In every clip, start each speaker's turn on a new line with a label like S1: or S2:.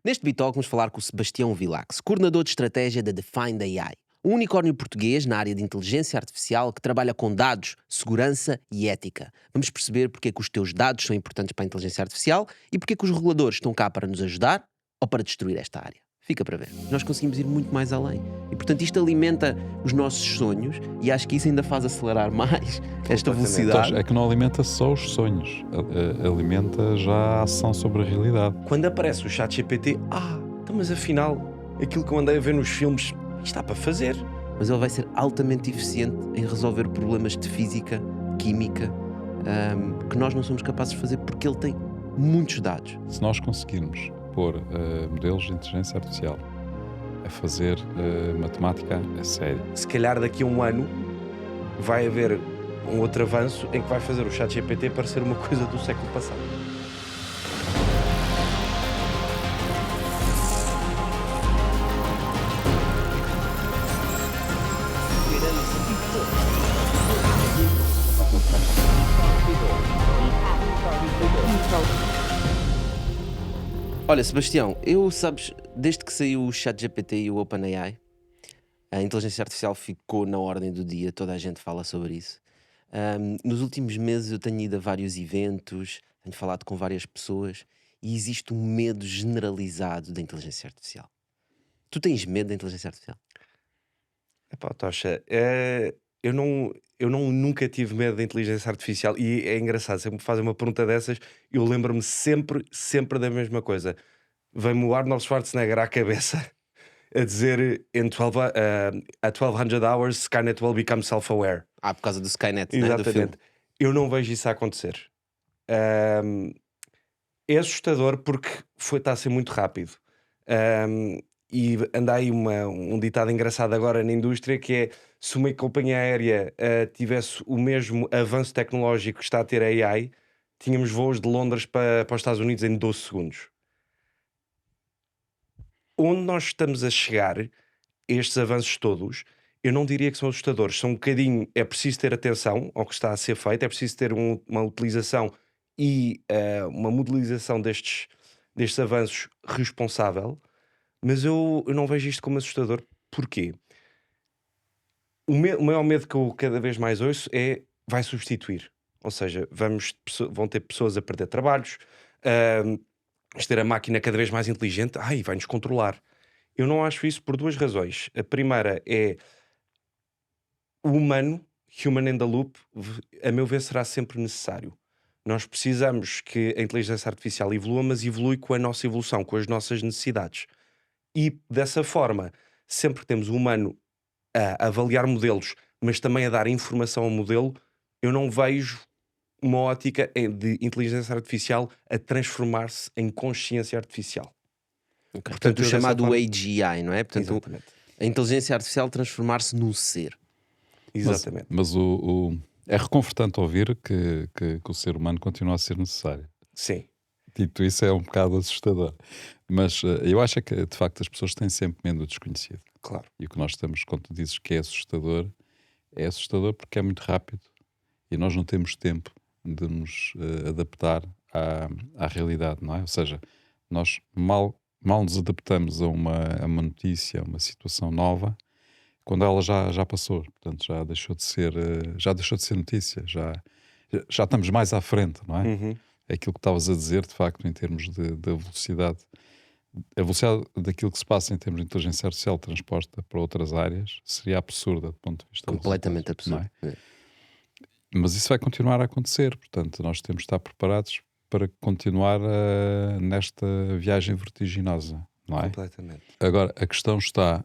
S1: Neste Bitalk vamos falar com o Sebastião Vilax, coordenador de estratégia da Defined AI, um unicórnio português na área de inteligência artificial que trabalha com dados, segurança e ética. Vamos perceber porque é que os teus dados são importantes para a inteligência artificial e porque é que os reguladores estão cá para nos ajudar ou para destruir esta área. Fica para ver. Nós conseguimos ir muito mais além. E, portanto, isto alimenta os nossos sonhos e acho que isso ainda faz acelerar mais esta velocidade.
S2: Então, é que não alimenta só os sonhos, alimenta já a ação sobre a realidade.
S3: Quando aparece o ChatGPT, então, mas afinal, aquilo que eu andei a ver nos filmes, está para fazer.
S1: Mas ele vai ser altamente eficiente em resolver problemas de física, química, que nós não somos capazes de fazer porque ele tem muitos dados.
S2: Se nós conseguirmos pôr modelos de inteligência artificial a fazer matemática a sério.
S3: Se calhar daqui a um ano vai haver um outro avanço em que vai fazer o ChatGPT parecer uma coisa do século passado.
S1: Olha, Sebastião, sabes, desde que saiu o ChatGPT e o OpenAI, a inteligência artificial ficou na ordem do dia, toda a gente fala sobre isso. Nos últimos meses eu tenho ido a vários eventos, tenho falado com várias pessoas e existe um medo generalizado da inteligência artificial. Tu tens medo da inteligência artificial?
S3: Epá, Tocha, eu nunca tive medo da inteligência artificial e é engraçado, sempre me fazem uma pergunta dessas, eu lembro-me sempre da mesma coisa. Vem-me o Arnold Schwarzenegger à cabeça a dizer at 1200 hours Skynet will become self-aware.
S1: Por causa do Skynet, né, do filme.
S3: Exatamente. Eu não vejo isso a acontecer. É assustador porque está a ser muito rápido. E anda aí um ditado engraçado agora na indústria que é: se uma companhia aérea tivesse o mesmo avanço tecnológico que está a ter a AI, tínhamos voos de Londres para os Estados Unidos em 12 segundos. Onde nós estamos a chegar, estes avanços todos, eu não diria que são assustadores. São um bocadinho, é preciso ter atenção ao que está a ser feito, é preciso ter uma utilização e uma modelização destes avanços responsável, mas eu não vejo isto como assustador. Porquê? O maior medo que eu cada vez mais ouço é: vai substituir. Ou seja, vão ter pessoas a perder trabalhos, ter a máquina cada vez mais inteligente, vai-nos controlar. Eu não acho isso por duas razões. A primeira é o humano, human in the loop, a meu ver, será sempre necessário. Nós precisamos que a inteligência artificial evolua, mas evolui com a nossa evolução, com as nossas necessidades. E dessa forma, sempre que temos o humano a avaliar modelos, mas também a dar informação ao modelo, eu não vejo uma ótica de inteligência artificial a transformar-se em consciência artificial.
S1: Portanto, o
S3: eu
S1: chamado
S3: dessa forma-
S1: AGI, não é? Portanto,
S3: Exatamente.
S1: a inteligência artificial transformar-se num ser.
S3: Exatamente.
S2: Mas é reconfortante ouvir que o ser humano continua a ser necessário.
S3: Sim.
S2: Dito isso, é um bocado assustador. Mas eu acho que, de facto, as pessoas têm sempre medo do desconhecido.
S3: Claro.
S2: E o que nós temos, quando tu dizes que é assustador porque é muito rápido e nós não temos tempo de nos adaptar à realidade, não é? Ou seja, nós mal nos adaptamos a uma notícia, a uma situação nova, quando ela já passou. Portanto, já deixou de ser notícia, já estamos mais à frente, não é?
S3: Uhum.
S2: É aquilo que estavas a dizer, de facto, em termos de velocidade. A velocidade daquilo que se passa em termos de inteligência artificial transposta para outras áreas seria absurda do ponto de vista
S1: Completamente
S2: dos resultados,
S1: absurdo.
S2: não é? Mas isso vai continuar a acontecer, portanto, nós temos de estar preparados para continuar nesta viagem vertiginosa, não é?
S3: Completamente.
S2: Agora, a questão está,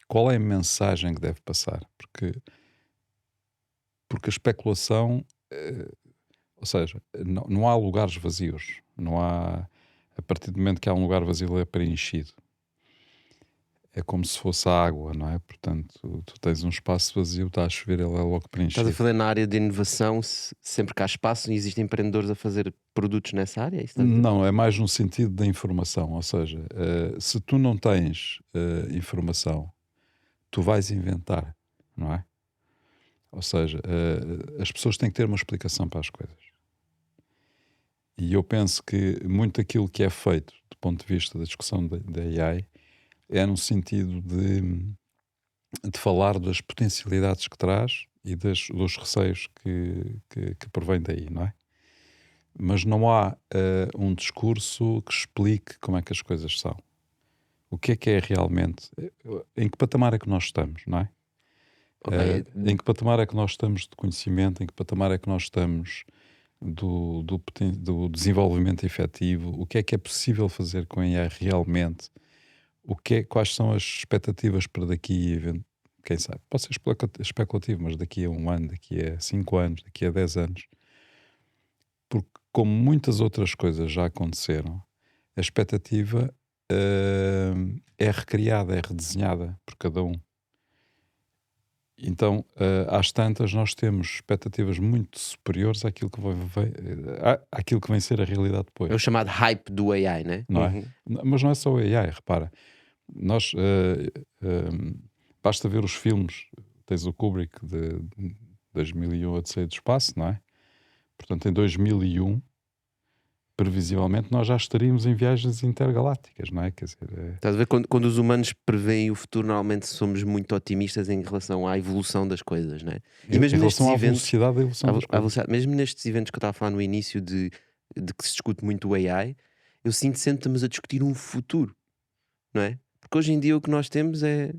S2: qual é a mensagem que deve passar? Porque a especulação, ou seja, não há lugares vazios, não há, a partir do momento que há um lugar vazio, ele é preenchido. É como se fosse a água, não é? Portanto, tu tens um espaço vazio, está a chover, ele é logo preenchido.
S1: Estás a falar na área de inovação, sempre que há espaço e existem empreendedores a fazer produtos nessa área? É isso que estás a dizer?
S2: Não, é mais no sentido da informação, ou seja, se tu não tens informação, tu vais inventar, não é? Ou seja, as pessoas têm que ter uma explicação para as coisas. E eu penso que muito aquilo que é feito do ponto de vista da discussão da AI é no sentido de falar das potencialidades que traz e dos receios que provém daí, não é? Mas não há um discurso que explique como é que as coisas são. O que é realmente, em que patamar é que nós estamos, não é?
S1: Ok.
S2: Em que patamar é que nós estamos de conhecimento, em que patamar é que nós estamos do desenvolvimento efetivo, o que é possível fazer com a AI realmente, quais são as expectativas para daqui, quem sabe, pode ser especulativo, mas daqui a 1 ano, daqui a 5 anos, daqui a 10 anos, porque como muitas outras coisas já aconteceram, a expectativa é recriada, é redesenhada por cada um. Então, às tantas, nós temos expectativas muito superiores àquilo que vem ser a realidade depois.
S1: É o chamado hype do AI, né?
S2: Não é? Mas não é só o AI, repara. Nós, basta ver os filmes, tens o Kubrick de 2001 Odisseia do Espaço, não é? Portanto, em 2001, previsivelmente, nós já estaríamos em viagens intergalácticas, não é? Quer dizer,
S1: Estás a ver quando os humanos preveem o futuro, normalmente somos muito otimistas em relação à evolução das coisas, né? E
S2: em
S1: mesmo nestes
S2: relação à
S1: eventos,
S2: velocidade da evolução das coisas.
S1: mesmo nestes eventos que eu estava a falar no início de que se discute muito o AI, eu sinto sempre que estamos a discutir um futuro, não é? Porque hoje em dia o que nós temos é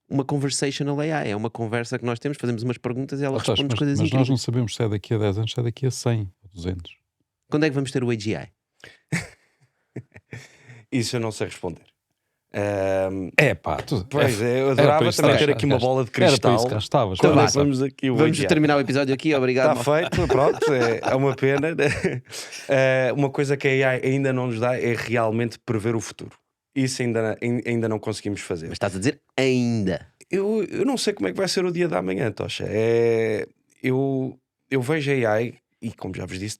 S1: uma conversational AI, é uma conversa que nós temos, fazemos umas perguntas e ela
S2: Lá estás,
S1: responde coisas
S2: mas nós
S1: incríveis.
S2: não sabemos se é daqui a 10 anos, se é daqui a 100 ou 200.
S1: Quando é que vamos ter o AGI?
S3: Isso eu não sei responder.
S2: Pá,
S3: Pois é, eu
S2: era para
S3: adorava
S2: isso
S3: também
S2: que
S3: ter aqui uma bola de
S2: Era para
S3: cristal.
S2: isso que cá estavas.
S3: Quando
S1: Então
S3: é
S1: vá.
S3: que vamos aqui o
S1: Vamos
S3: AGI?
S1: terminar o episódio aqui, obrigado.
S3: Está feito, pronto, é uma pena. Uma coisa que a AI ainda não nos dá é realmente prever o futuro. Isso ainda não conseguimos fazer.
S1: Mas estás a dizer ainda.
S3: Eu não sei como é que vai ser o dia da manhã, Tocha. Eu vejo a AI e, como já vos disse,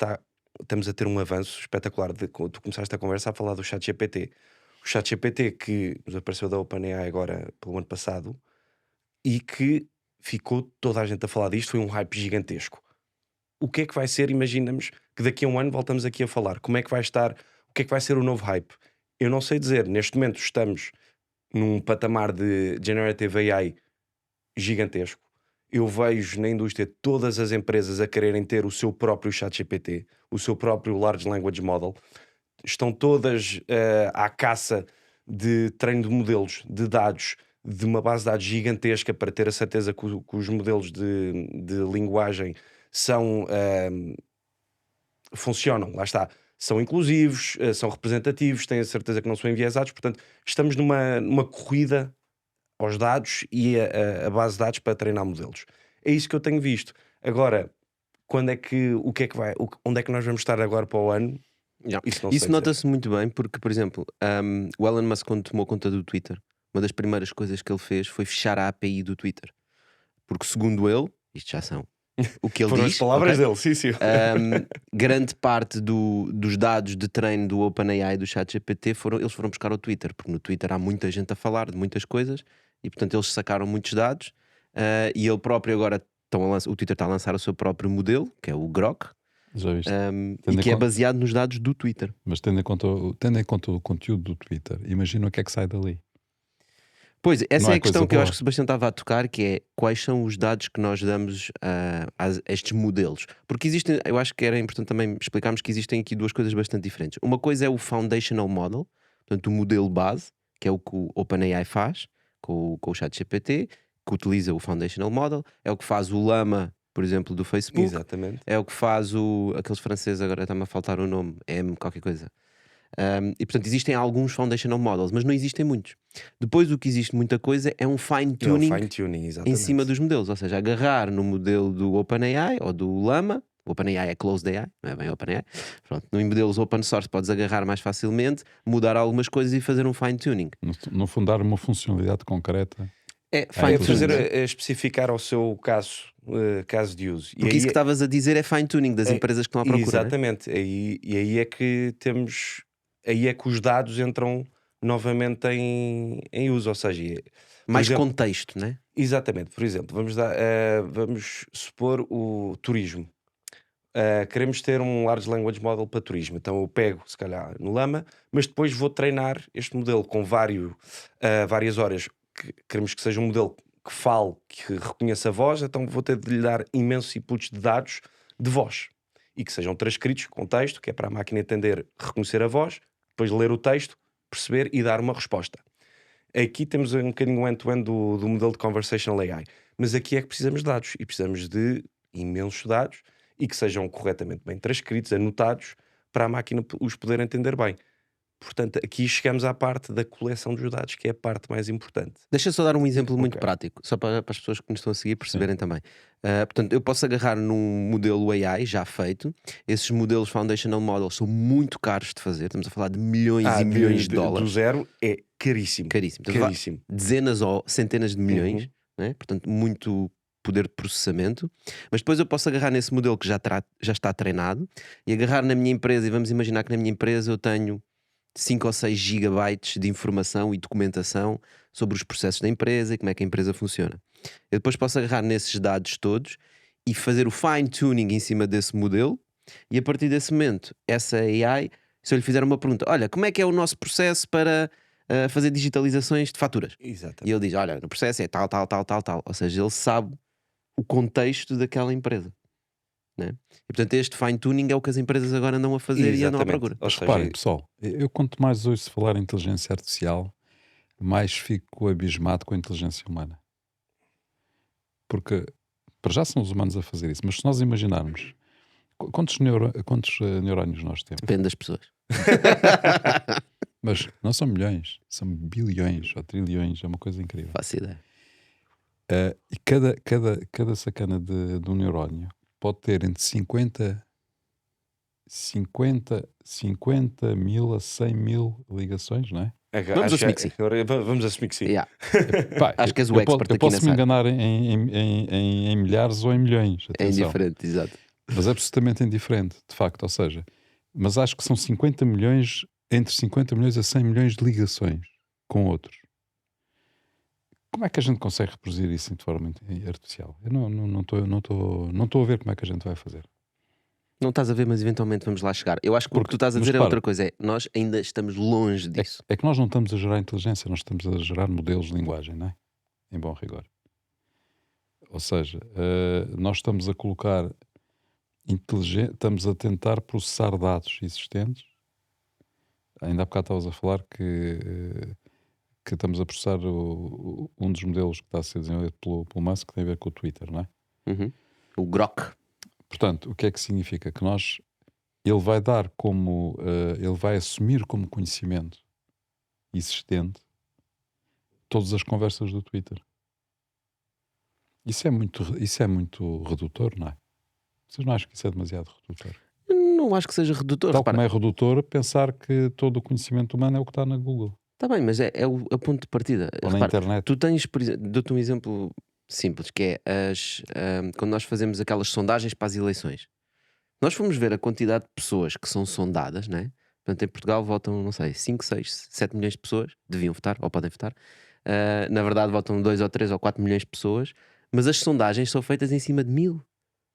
S3: estamos a ter um avanço espetacular. Tu começaste a conversa a falar do ChatGPT. O ChatGPT que nos apareceu da OpenAI agora pelo ano passado e que ficou toda a gente a falar disto, foi um hype gigantesco. O que é que vai ser? Imaginamos que daqui a 1 ano voltamos aqui a falar. Como é que vai estar? O que é que vai ser o novo hype? Eu não sei dizer. Neste momento estamos num patamar de Generative AI gigantesco. Eu vejo na indústria todas as empresas a quererem ter o seu próprio ChatGPT, o seu próprio Large Language Model. Estão todas à caça de treino de modelos, de dados, de uma base de dados gigantesca para ter a certeza que os modelos de linguagem funcionam, lá está, são inclusivos, são representativos, têm a certeza que não são enviesados. Portanto, estamos numa corrida aos dados e a base de dados para treinar modelos. É isso que eu tenho visto. Agora, onde é que nós vamos estar agora para o ano?
S1: Isso nota-se muito bem porque, por exemplo, o Elon Musk, quando tomou conta do Twitter, uma das primeiras coisas que ele fez foi fechar a API do Twitter. Porque, segundo ele, isto já são o que ele
S3: Foram
S1: diz,
S3: as palavras
S1: ok?
S3: dele, sim.
S1: Grande parte dos dados de treino do OpenAI e do ChatGPT eles foram buscar ao Twitter, porque no Twitter há muita gente a falar de muitas coisas e, portanto, eles sacaram muitos dados. E ele próprio agora o Twitter está a lançar o seu próprio modelo, que é o Grok,
S2: Já viste?
S1: e que é baseado nos dados do Twitter.
S2: Mas tendo em conta o conteúdo do Twitter, imagina o que é que sai dali.
S1: Pois, essa
S2: Não
S1: é
S2: é
S1: a questão
S2: coisa
S1: que eu
S2: boa.
S1: acho que o Sebastião estava a tocar, que é quais são os dados que nós damos a estes modelos. Porque existem, eu acho que era importante também explicarmos que existem aqui duas coisas bastante diferentes. Uma coisa é o Foundational Model, portanto o modelo base, que é o que o OpenAI faz com o ChatGPT, que utiliza o Foundational Model, é o que faz o Llama, por exemplo, do Facebook.
S3: Exatamente.
S1: É o que faz aqueles franceses, agora está-me a faltar o nome, qualquer coisa. E portanto existem alguns foundational models, mas não existem muitos. Depois o que existe muita coisa é um fine-tuning
S3: Exatamente.
S1: em cima dos modelos, ou seja, agarrar no modelo do OpenAI ou do Llama. O OpenAI é closed AI, não é bem OpenAI. Pronto, em modelos open source podes agarrar mais facilmente, mudar algumas coisas e fazer um fine-tuning.
S2: No fundo, dar uma funcionalidade concreta.
S1: É
S2: fine-tuning.
S3: Especificar ao seu caso de uso.
S1: Porque isso que estavas a dizer é fine-tuning das empresas que estão à procura.
S3: Exatamente. Aí é que temos. Aí é que os dados entram novamente em uso, ou seja,
S1: mais contexto, né?
S3: Exatamente. Por exemplo, vamos supor o turismo. queremos ter um Large Language Model para turismo. Então eu pego, se calhar, no Llama, mas depois vou treinar este modelo com várias horas. Queremos que seja um modelo que fale, que reconheça a voz, então vou ter de lhe dar imensos inputs de dados de voz. E que sejam transcritos com texto, que é para a máquina entender, reconhecer a voz, depois ler o texto, perceber e dar uma resposta. Aqui temos um bocadinho o end-to-end do modelo de Conversational AI. Mas aqui é que precisamos de dados. E precisamos de imensos dados e que sejam corretamente bem transcritos, anotados, para a máquina os poder entender bem. Portanto, aqui chegamos à parte da coleção dos dados, que é a parte mais importante.
S1: Deixa só dar um exemplo muito
S3: Ok.
S1: prático, só para as pessoas que nos estão a seguir perceberem também. Portanto, eu posso agarrar num modelo AI já feito. Esses modelos Foundational Models são muito caros de fazer. Estamos a falar de milhões e milhões de
S3: Do
S1: dólares.
S3: zero é caríssimo.
S1: Caríssimo. Estamos a falar
S3: Caríssimo.
S1: dezenas ou centenas de milhões,
S3: Uhum.
S1: né? Portanto, muito poder de processamento. Mas depois eu posso agarrar nesse modelo que já está treinado e agarrar na minha empresa, e vamos imaginar que na minha empresa eu tenho 5 ou 6 gigabytes de informação e documentação sobre os processos da empresa e como é que a empresa funciona. Eu depois posso agarrar nesses dados todos e fazer o fine-tuning em cima desse modelo, e a partir desse momento, essa AI, se eu lhe fizer uma pergunta, olha, como é que é o nosso processo para fazer digitalizações de faturas? E
S3: Exatamente.
S1: ele diz, olha, no processo é tal, tal, tal, tal, tal. Ou seja, ele sabe o contexto daquela empresa. Né? E portanto este fine-tuning é o que as empresas agora andam a fazer e andam à
S3: Exatamente.
S1: procura.
S3: Ou
S2: Mas
S3: seja,
S2: reparem, pessoal, eu quanto mais ouço falar em inteligência artificial, mais fico abismado com a inteligência humana. Porque, para já são os humanos a fazer isso, mas se nós imaginarmos quantos neurónios nós temos,
S1: Depende das pessoas.
S2: mas não são milhões, são bilhões ou trilhões, é uma coisa incrível.
S1: Faço ideia.
S2: E cada sacana de um neurónio pode ter entre 50 mil a 100 mil ligações, não é?
S1: Vamos assumir que sim.
S3: Vamos assumir que sim.
S1: Yeah.
S2: Pá,
S1: Acho que és o
S2: eu
S1: expert
S2: eu
S1: aqui
S2: posso
S1: nessa
S2: me
S1: área.
S2: enganar em milhares ou em milhões,
S1: É
S2: atenção.
S1: indiferente, exato.
S2: Mas é absolutamente indiferente, de facto, ou seja, mas acho que são 50 milhões, entre 50 milhões a 100 milhões de ligações com outros. Como é que a gente consegue reproduzir isso de forma artificial? Eu não estou a ver como é que a gente vai fazer.
S1: Não estás a ver, mas eventualmente vamos lá chegar. Eu acho que o que
S2: Porque,
S1: tu estás a
S2: mas
S1: dizer é
S2: repara,
S1: outra coisa. É, nós ainda estamos longe disso.
S2: é que nós não estamos a gerar inteligência, nós estamos a gerar modelos de linguagem, não é? Em bom rigor. Ou seja, nós estamos a colocar estamos a tentar processar dados existentes. Ainda há bocado estavas a falar que estamos a processar um dos modelos que está a ser desenvolvido pelo Musk, que tem a ver com o Twitter, não é?
S1: Uhum. O Grok.
S2: Portanto, o que é que significa? Que ele vai dar como, ele vai assumir como conhecimento existente todas as conversas do Twitter. Isso é muito redutor, não é? Vocês não acham que isso é demasiado redutor?
S1: Não acho que seja redutor.
S2: Tal
S1: Repara,
S2: como é redutor pensar que todo o conhecimento humano é o que está na Google
S1: está bem, mas é o ponto de partida.
S2: ou na
S1: Repara,
S2: internet.
S1: tu tens, por exemplo, dou-te um exemplo simples, que é quando nós fazemos aquelas sondagens para as eleições. Nós fomos ver a quantidade de pessoas que são sondadas, né? Portanto, em Portugal votam, não sei, 5, 6, 7 milhões de pessoas, deviam votar ou podem votar. Na verdade, votam 2 ou 3 ou 4 milhões de pessoas, mas as sondagens são feitas em cima de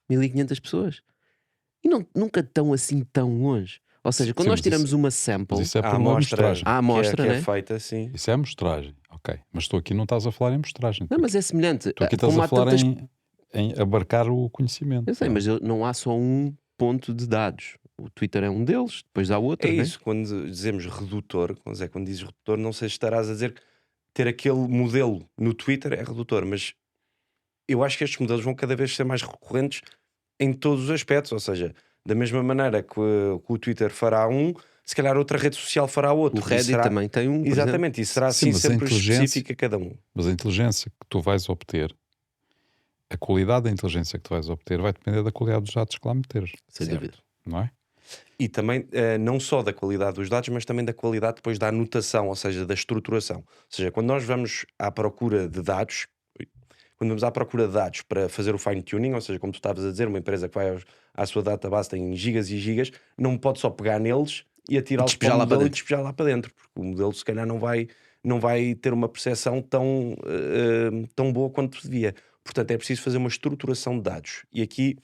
S1: 1.500 pessoas. E nunca estão assim tão longe. Ou seja, quando
S2: Sim,
S1: nós
S2: mas
S1: tiramos uma sample,
S2: Mas isso é
S3: A
S2: por uma
S3: amostra,
S2: amostragem.
S1: a amostra,
S3: que é
S1: né?
S3: feita assim.
S2: Isso é amostragem, ok. Mas estou aqui, não estás a falar em amostragem.
S1: Não, mas é semelhante.
S2: Tu aqui estás
S1: Como
S2: a
S1: há
S2: falar
S1: tantas...
S2: em abarcar o conhecimento.
S1: Eu sei,
S2: não é?
S1: mas não há só um ponto de dados. O Twitter é um deles, depois há outro,
S3: É
S1: né?
S3: isso, quando dizemos redutor, quando dizes redutor, não sei se estarás a dizer que ter aquele modelo no Twitter é redutor, mas eu acho que estes modelos vão cada vez ser mais recorrentes em todos os aspectos, ou seja, da mesma maneira que o Twitter fará se calhar outra rede social fará outro.
S1: O Reddit também tem um, por exemplo.
S3: Exatamente, e será
S2: Sim,
S3: assim
S2: mas a
S3: sempre
S2: inteligência-
S3: específico a cada um.
S2: Mas a inteligência que tu vais obter, a qualidade da inteligência que tu vais obter vai depender da qualidade dos dados que lá meteres,
S1: Sem
S3: Certo.
S1: dúvida.
S2: não é?
S3: E também, não só da qualidade dos dados, mas também da qualidade depois da anotação, ou seja, da estruturação. Ou seja, quando nós vamos à procura de dados, para fazer o fine-tuning, ou seja, como tu estavas a dizer, uma empresa que vai à sua database tem gigas e gigas, não pode só pegar neles e atirá-los para
S1: despejar
S3: o
S1: lá para
S3: modelo e
S1: dentro.
S3: despejar lá para dentro, porque o modelo se calhar não vai ter uma percepção tão boa quanto devia. Portanto, é preciso fazer uma estruturação de dados. E aqui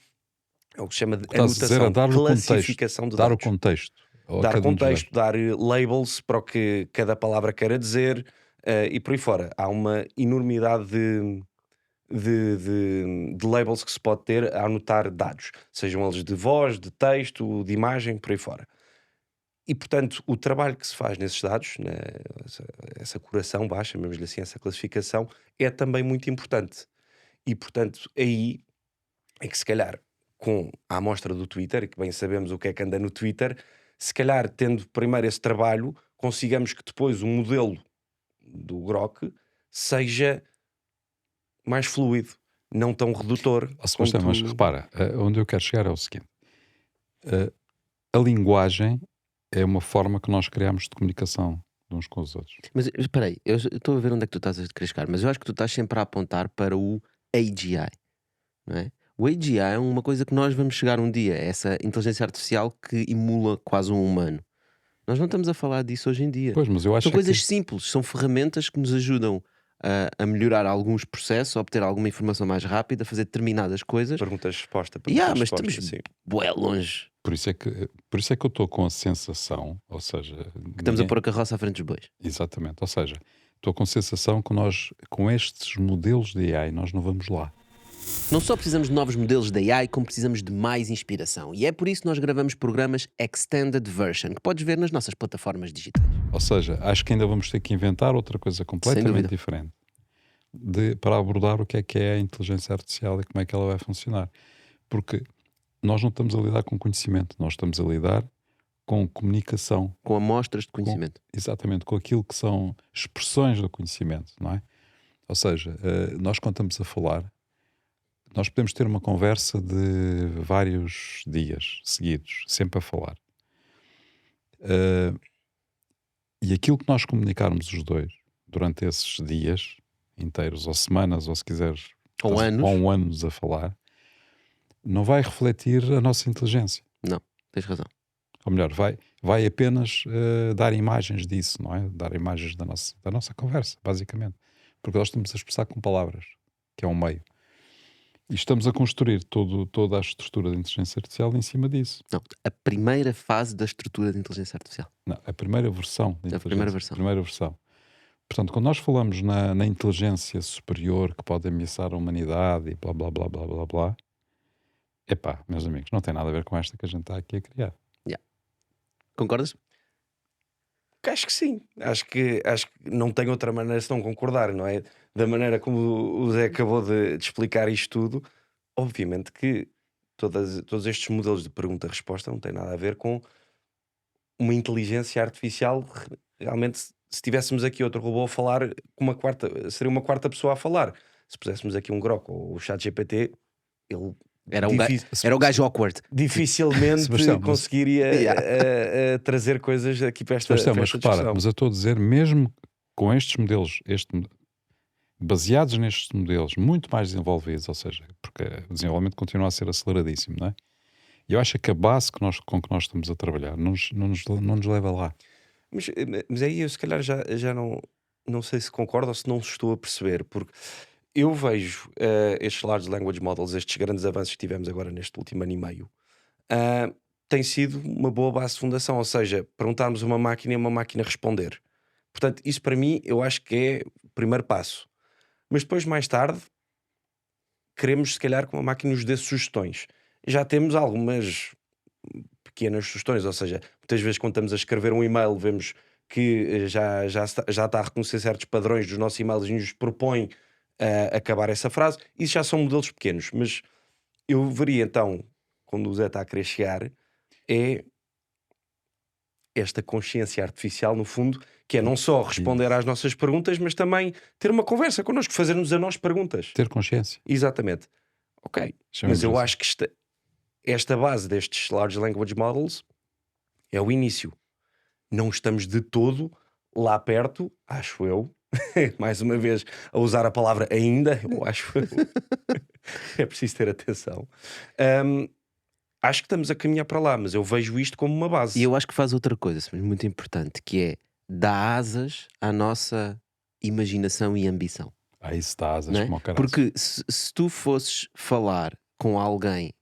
S3: É o que se chama de
S2: O que estás a dizer é
S3: anotação,
S2: dar o contexto.
S3: classificação de
S2: Dar o
S3: dados.
S2: contexto. a
S3: Dar
S2: cada um dos dados.
S3: contexto, dar labels para o que cada palavra queira dizer, e por aí fora. Há uma enormidade de labels que se pode ter a anotar dados, sejam eles de voz, de texto, de imagem, por aí fora. E portanto, o trabalho que se faz nesses dados, essa curação, chamemos-lhe assim, essa classificação, é também muito importante. E portanto, aí é que se calhar, com a amostra do Twitter, e que bem sabemos o que é que anda no Twitter, se calhar tendo primeiro esse trabalho, consigamos que depois o modelo do Grok seja mais fluido, não tão redutor
S2: Ó,
S3: como
S2: Sebastião, mas
S3: tu...
S2: repara, onde eu quero chegar é o seguinte: eh, a linguagem é uma forma que nós criamos de comunicação de uns com os outros.
S1: Mas espera aí, eu estou a ver onde é que tu estás a querer chegar, mas eu acho que tu estás sempre a apontar para o AGI, não é? O AGI é uma coisa que nós vamos chegar um dia, é essa inteligência artificial que emula quase um humano. Nós não estamos a falar disso hoje em dia.
S2: Pois, mas eu acho
S1: São
S2: que
S1: coisas simples, são ferramentas que nos ajudam a melhorar alguns processos, a obter alguma informação mais rápida, a fazer determinadas coisas.
S3: Perguntas-resposta,
S1: Mas
S3: perguntas-resposta,
S1: estamos
S3: sim.
S1: bué longe,
S2: por isso é que eu estou com a sensação, ou seja,
S1: que estamos a pôr a carroça à frente dos bois.
S2: exatamente, ou seja, estou com a sensação que nós, com estes modelos de AI, nós não vamos lá.
S1: Não só precisamos de novos modelos de AI, como precisamos de mais inspiração. E é por isso que nós gravamos programas Extended Version, que podes ver nas nossas plataformas digitais.
S2: Ou seja, acho que ainda vamos ter que inventar outra coisa completamente
S1: dúvida.
S2: diferente para abordar o que é a inteligência artificial e como é que ela vai funcionar. Porque nós não estamos a lidar com conhecimento, nós estamos a lidar com comunicação.
S1: Com amostras de conhecimento.
S2: Exatamente, com aquilo que são expressões do conhecimento, não é? Ou seja, nós quando estamos a falar, nós podemos ter uma conversa de vários dias seguidos, sempre a falar. E aquilo que nós comunicarmos os dois durante esses dias inteiros, ou semanas, ou se quiseres,
S1: Ou anos.
S2: anos a falar, não vai refletir a nossa inteligência.
S1: Não, tens razão.
S2: Ou melhor, vai apenas dar imagens disso, não é? Dar imagens da nossa conversa, basicamente. Porque nós estamos a expressar com palavras, que é um meio. E estamos a construir toda a estrutura da inteligência artificial em cima disso.
S1: Não, a primeira fase da estrutura de inteligência artificial.
S2: Não, a primeira versão da
S1: A primeira versão.
S2: primeira versão. Portanto, quando nós falamos na inteligência superior que pode ameaçar a humanidade e blá blá blá blá blá blá, epá, meus amigos, não tem nada a ver com esta que a gente está aqui a criar.
S1: Concordas?
S3: Acho que sim. Acho que não tem outra maneira se não concordar, não é? Da maneira como o Zé acabou de explicar isto tudo, obviamente que todos estes modelos de pergunta-resposta não têm nada a ver com uma inteligência artificial. Realmente, se tivéssemos aqui outro robô a falar, seria uma quarta pessoa a falar. Se puséssemos aqui um Grok ou o ChatGPT, ele
S1: Era o gajo awkward.
S3: dificilmente
S2: Sebastião,
S3: conseguiria trazer coisas aqui para esta,
S2: Sebastião,
S3: para
S2: mas
S3: esta
S2: repara,
S3: discussão.
S2: mas eu estou a dizer, mesmo com estes modelos, baseados nestes modelos muito mais desenvolvidos, ou seja, porque o desenvolvimento continua a ser aceleradíssimo, não é? E eu acho que a base com que nós estamos a trabalhar não nos leva lá.
S3: Mas aí eu se calhar já não sei se concordo ou se não estou a perceber, porque eu vejo estes large language models, estes grandes avanços que tivemos agora neste último ano e meio, tem sido uma boa base de fundação, ou seja, perguntarmos a uma máquina e uma máquina responder. Portanto, isso para mim eu acho que é o primeiro passo. Mas depois, mais tarde, queremos se calhar que uma máquina nos dê sugestões. Já temos algumas pequenas sugestões, ou seja, muitas vezes quando estamos a escrever um e-mail vemos que já está a reconhecer certos padrões dos nossos e-mails e nos propõe acabar essa frase. Isso já são modelos pequenos, mas eu veria então, quando o Zé está a querer chegar, é esta consciência artificial, no fundo, que é não só responder às nossas perguntas, mas também ter uma conversa connosco, fazer-nos a nós perguntas.
S2: Ter consciência.
S3: Exatamente. Ok.
S2: Chamemos
S3: Mas eu
S2: assim.
S3: acho que esta base destes large language models é o início. Não estamos de todo lá perto, acho eu, mais uma vez a usar a palavra ainda, eu acho é preciso ter atenção. Acho que estamos a caminhar para lá, mas eu vejo isto como uma base.
S1: E eu acho que faz outra coisa muito importante, que é dar asas à nossa imaginação e ambição.
S2: Aí se dá asas
S1: Não é?
S2: como o caralho.
S1: Porque se tu fosses falar com alguém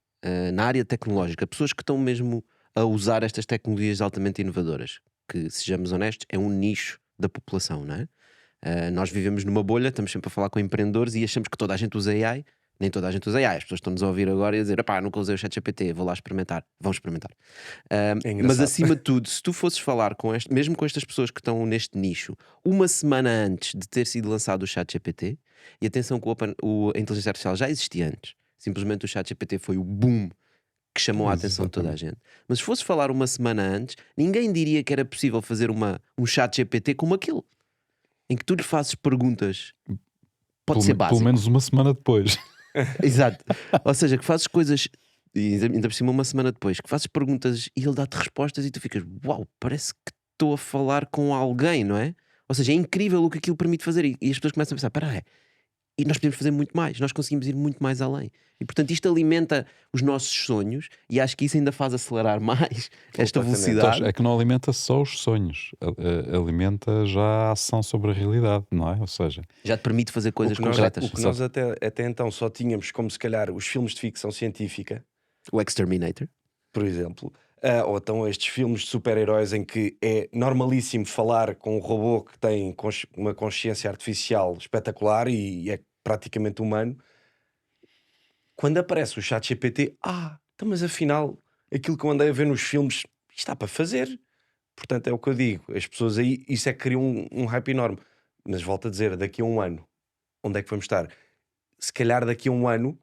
S1: na área tecnológica, pessoas que estão mesmo a usar estas tecnologias altamente inovadoras, que, sejamos honestos, é um nicho da população, não é? Nós vivemos numa bolha, estamos sempre a falar com empreendedores e achamos que toda a gente usa AI. Nem toda a gente usa AI. As pessoas estão-nos a ouvir agora e a dizer: "Epá, nunca usei o ChatGPT, vou lá experimentar." Vão experimentar.
S3: É
S1: Mas
S3: engraçado.
S1: acima de tudo, se tu fosses falar mesmo com estas pessoas que estão neste nicho, uma semana antes de ter sido lançado o ChatGPT, e atenção que a inteligência artificial já existia antes, simplesmente o ChatGPT foi o boom que chamou a atenção de toda a gente. Mas se fosses falar uma semana antes, ninguém diria que era possível fazer um ChatGPT como aquele, em que tu lhe fazes perguntas. Pode ser básico.
S2: Pelo menos uma semana depois.
S1: Exato. Ou seja, que fazes coisas, e ainda por cima uma semana depois, que fazes perguntas e ele dá-te respostas e tu ficas: uau, parece que estou a falar com alguém, não é? Ou seja, é incrível o que aquilo permite fazer. E as pessoas começam a pensar: espera aí, e nós podemos fazer muito mais, nós conseguimos ir muito mais além. E portanto isto alimenta os nossos sonhos e acho que isso ainda faz acelerar mais esta velocidade.
S2: Então, é que não alimenta só os sonhos, alimenta já a ação sobre a realidade, não é? Ou seja,
S1: Já te permite fazer coisas
S3: O que nós,
S1: concretas.
S3: o que nós até então só tínhamos como se calhar os filmes de ficção científica,
S1: O Exterminator.
S3: por exemplo, ou então estes filmes de super-heróis em que é normalíssimo falar com um robô que tem uma consciência artificial espetacular e é praticamente humano. Quando aparece o ChatGPT, então, mas afinal, aquilo que eu andei a ver nos filmes está para fazer. Portanto, é o que eu digo. As pessoas aí, isso é que cria um hype enorme. Mas volto a dizer, daqui a um ano, onde é que vamos estar? Se calhar daqui a um ano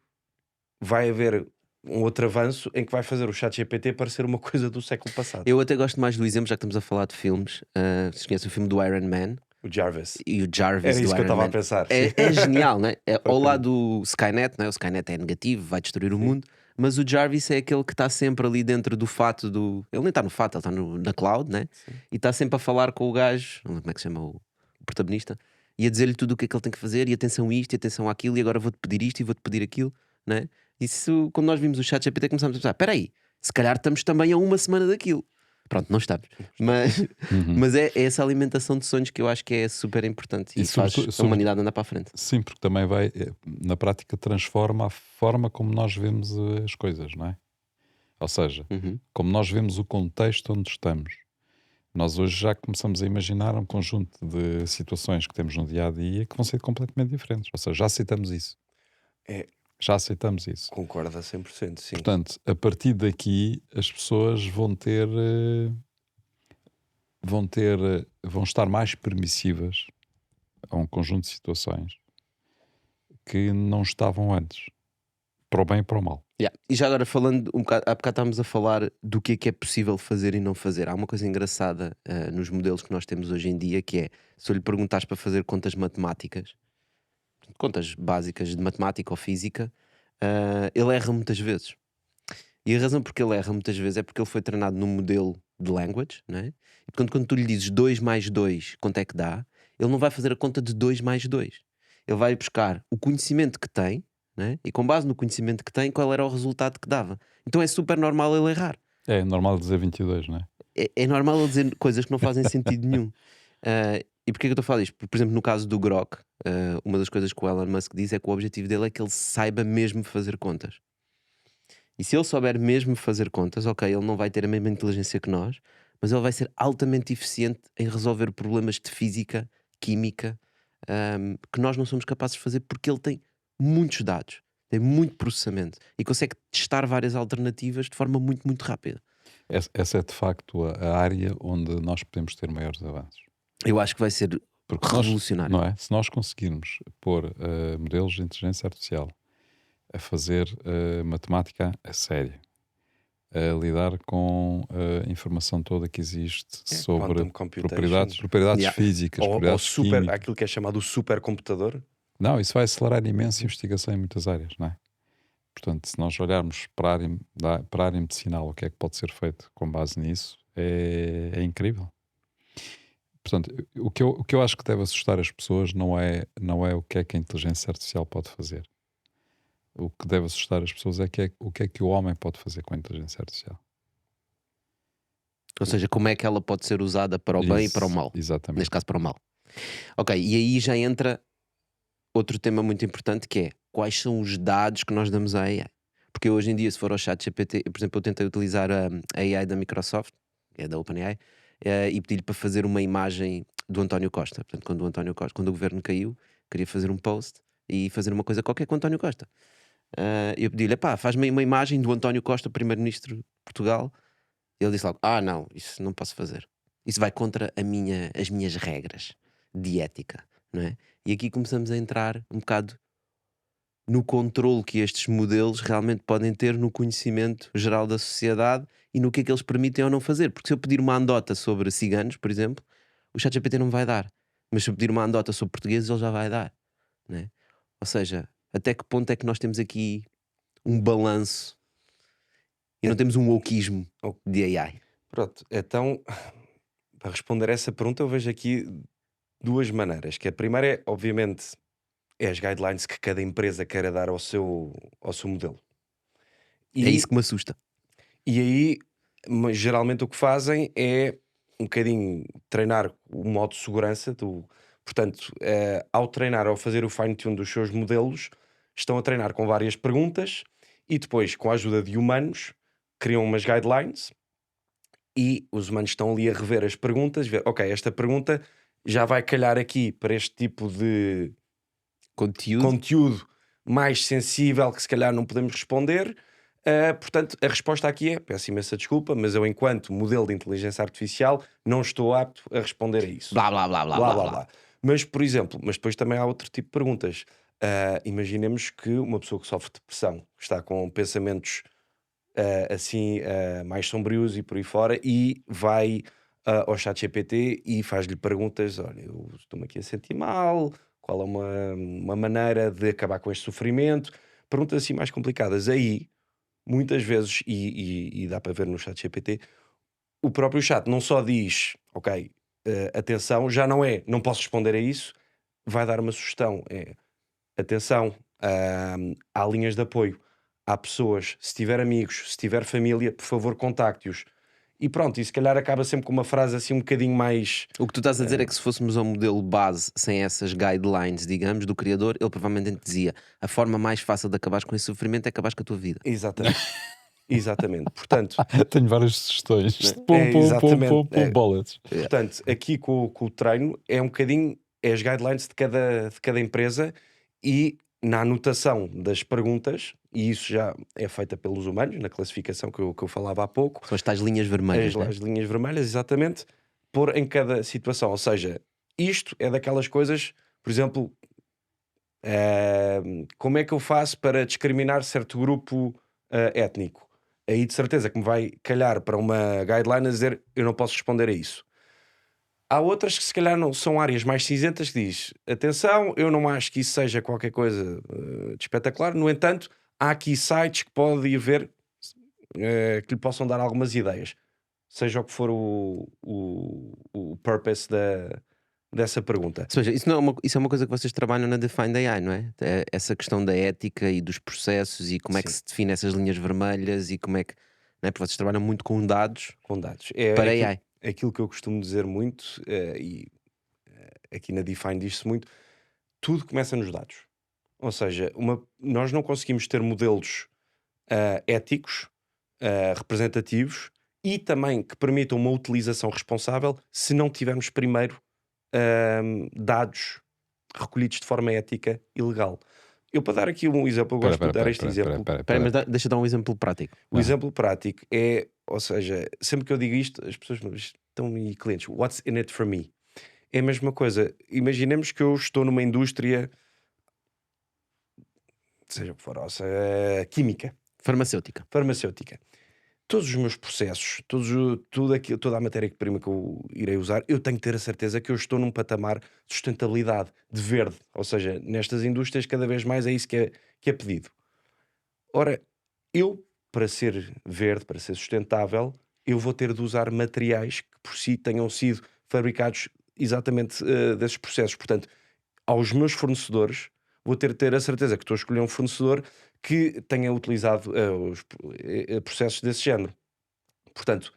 S3: vai haver um outro avanço em que vai fazer o ChatGPT parecer uma coisa do século passado.
S1: Eu até gosto mais do exemplo, já que estamos a falar de filmes. Vocês conhecem o filme do Iron Man?
S3: O Jarvis.
S1: E o Jarvis
S3: Era
S1: do
S3: isso que eu
S1: Iron
S3: estava a
S1: Man.
S3: pensar.
S1: É genial, né? Ao lado do Skynet, né? O Skynet é negativo, vai destruir o mundo. Mas o Jarvis é aquele que está sempre ali dentro do fato do. Ele nem está no fato, ele está na cloud, né? E está sempre a falar com o gajo, não lembro como é que se chama o protagonista, e a dizer-lhe tudo o que é que ele tem que fazer, e atenção isto, e atenção àquilo, e agora vou-te pedir isto e vou-te pedir aquilo, né? Isso, quando nós vimos o ChatGPT, começámos a pensar: espera aí, se calhar estamos também a uma semana daquilo. Pronto, não estamos. Mas é essa alimentação de sonhos que eu acho que é super importante e faz a humanidade andar para a frente.
S2: Sim, porque também vai, na prática, transforma a forma como nós vemos as coisas, não é? Ou seja, como nós vemos o contexto onde estamos. Nós hoje já começamos a imaginar um conjunto de situações que temos no dia-a-dia que vão ser completamente diferentes. Ou seja, já aceitamos isso. Já aceitamos isso.
S3: Concordo a 100%, sim.
S2: Portanto, a partir daqui, as pessoas vão estar mais permissivas a um conjunto de situações que não estavam antes, para o bem e para o mal.
S1: E já agora falando um bocado, há bocado estávamos a falar do que é possível fazer e não fazer. Há uma coisa engraçada nos modelos que nós temos hoje em dia, que é: se eu lhe perguntares para fazer contas matemáticas, contas básicas de matemática ou física, ele erra muitas vezes. E a razão porque ele erra muitas vezes é porque ele foi treinado num modelo de language, né? E portanto, quando tu lhe dizes 2 mais 2, quanto é que dá? Ele não vai fazer a conta de 2 mais 2. Ele vai buscar o conhecimento que tem, né? E com base no conhecimento que tem, qual era o resultado que dava. Então é super normal ele errar.
S2: É normal dizer 22, não é?
S1: É normal ele dizer coisas que não fazem sentido nenhum. E porquê que eu estou a falar disto? Porque, por exemplo, no caso do Grok, uma das coisas que o Elon Musk diz é que o objetivo dele é que ele saiba mesmo fazer contas. E se ele souber mesmo fazer contas, ok, ele não vai ter a mesma inteligência que nós, mas ele vai ser altamente eficiente em resolver problemas de física, química, que nós não somos capazes de fazer, porque ele tem muitos dados, tem muito processamento e consegue testar várias alternativas de forma muito, muito rápida.
S2: Essa é de facto a área onde nós podemos ter maiores avanços.
S1: Eu acho que vai ser revolucionário.
S2: Não é? Se nós conseguirmos pôr modelos de inteligência artificial a fazer matemática a sério, a lidar com a informação toda que existe sobre propriedades físicas, propriedades químicas.
S3: Aquilo que é chamado o supercomputador.
S2: Não, isso vai acelerar imenso a investigação em muitas áreas, não é? Portanto, se nós olharmos para a área medicinal, o que é que pode ser feito com base nisso, é incrível. Portanto, o que eu acho que deve assustar as pessoas não é o que é que a inteligência artificial pode fazer. O que deve assustar as pessoas é o que é que o homem pode fazer com a inteligência artificial.
S1: Ou seja, como é que ela pode ser usada para o bem e para o mal.
S2: Exatamente.
S1: Neste caso, para o mal. Ok, e aí já entra outro tema muito importante, que é: quais são os dados que nós damos à AI? Porque Porque eu hoje em dia, se for ao chat GPT, por exemplo, eu tentei utilizar a AI da Microsoft, que é da OpenAI, e pedi-lhe para fazer uma imagem do António Costa. Portanto, quando o governo caiu, queria fazer um post e fazer uma coisa qualquer com o António Costa. Eu pedi-lhe, pá, faz-me uma imagem do António Costa, primeiro-ministro de Portugal. E ele disse logo, não, isso não posso fazer. Isso vai contra as minhas regras de ética, não é? E aqui começamos a entrar um bocado no controle que estes modelos realmente podem ter no conhecimento geral da sociedade e no que é que eles permitem ou não fazer. Porque se eu pedir uma andota sobre ciganos, por exemplo, o ChatGPT não vai dar. Mas se eu pedir uma andota sobre portugueses, ele já vai dar, não é? Ou seja, até que ponto é que nós temos aqui um balanço e não temos um wokeismo
S3: Oh,
S1: de AI?
S3: pronto, então, para responder a essa pergunta, eu vejo aqui duas maneiras. Que a primeira é, obviamente, é as guidelines que cada empresa queira dar ao seu modelo.
S1: É isso
S3: E,
S1: que me assusta.
S3: e aí, geralmente o que fazem é um bocadinho treinar o modo de segurança portanto, ao treinar, ao fazer o fine-tune dos seus modelos, estão a treinar com várias perguntas e depois, com a ajuda de humanos, criam umas guidelines e os humanos estão ali a rever as perguntas, ver, ok, esta pergunta já vai calhar aqui para este tipo de conteúdo mais sensível que se calhar não podemos responder. Portanto, a resposta aqui é, peço imensa desculpa, mas eu, enquanto modelo de inteligência artificial, não estou apto a responder a isso.
S1: Blá, blá, blá, blá, blá, blá.
S3: Mas, por exemplo, mas depois também há outro tipo de perguntas. Imaginemos que uma pessoa que sofre depressão, está com pensamentos assim mais sombrios e por aí fora, e vai ao chat GPT e faz-lhe perguntas, olha, eu estou-me aqui a sentir mal, qual é uma maneira de acabar com este sofrimento, perguntas assim mais complicadas. Aí, muitas vezes, e dá para ver no chat GPT, o próprio chat não só diz, ok, atenção, já não é, não posso responder a isso, vai dar uma sugestão, atenção, há linhas de apoio, há pessoas, se tiver amigos, se tiver família, por favor contacte-os. E pronto, e se calhar acaba sempre com uma frase assim um bocadinho mais...
S1: O que tu estás a dizer é que se fôssemos ao modelo base sem essas guidelines, digamos, do criador, ele provavelmente dizia a forma mais fácil de acabar com esse sofrimento é acabar com a tua vida.
S3: Exatamente. Exatamente. Portanto,
S2: Tenho várias sugestões.
S3: exatamente.
S2: Bullets.
S3: Portanto, aqui com o treino é um bocadinho as guidelines de cada empresa e na anotação das perguntas, e isso já é feita pelos humanos, na classificação que eu falava há pouco,
S1: São as tais linhas vermelhas, né?
S3: as linhas vermelhas, exatamente, pôr em cada situação. Ou seja, isto é daquelas coisas, por exemplo, como é que eu faço para discriminar certo grupo étnico? Aí de certeza que me vai calhar para uma guideline a dizer eu não posso responder a isso. Há outras que se calhar não são áreas mais cinzentas que diz atenção, eu não acho que isso seja qualquer coisa de espetacular, no entanto, há aqui sites que pode haver que lhe possam dar algumas ideias, seja o que for o purpose dessa pergunta.
S1: Ou seja, isso é uma coisa que vocês trabalham na Define AI, não é? Essa questão da ética e dos processos e como é que
S3: Sim.
S1: se define essas linhas vermelhas e como é que. Não é? Porque vocês trabalham muito com dados
S3: Com dados.
S1: para AI.
S3: Aquilo que eu costumo dizer muito, e aqui na Define diz-se muito, tudo começa nos dados. Ou seja, nós não conseguimos ter modelos éticos, representativos e também que permitam uma utilização responsável se não tivermos primeiro dados recolhidos de forma ética e legal. Eu, para dar aqui um exemplo, eu gosto de dar este exemplo.
S1: Espera, mas deixa eu dar um exemplo prático.
S3: O exemplo prático é, ou seja, sempre que eu digo isto, as pessoas estão e clientes, what's in it for me? É a mesma coisa. Imaginemos que eu estou numa indústria, seja o que for, ou seja, química,
S1: Farmacêutica.
S3: farmacêutica. Todos os meus processos, toda a matéria-prima que eu irei usar, eu tenho que ter a certeza que eu estou num patamar de sustentabilidade, de verde. Ou seja, nestas indústrias cada vez mais é isso que é pedido. Ora, eu, para ser verde, para ser sustentável, eu vou ter de usar materiais que por si tenham sido fabricados exatamente desses processos. Portanto, aos meus fornecedores, vou ter de ter a certeza que estou a escolher um fornecedor que tenha utilizado os processos desse género. Portanto,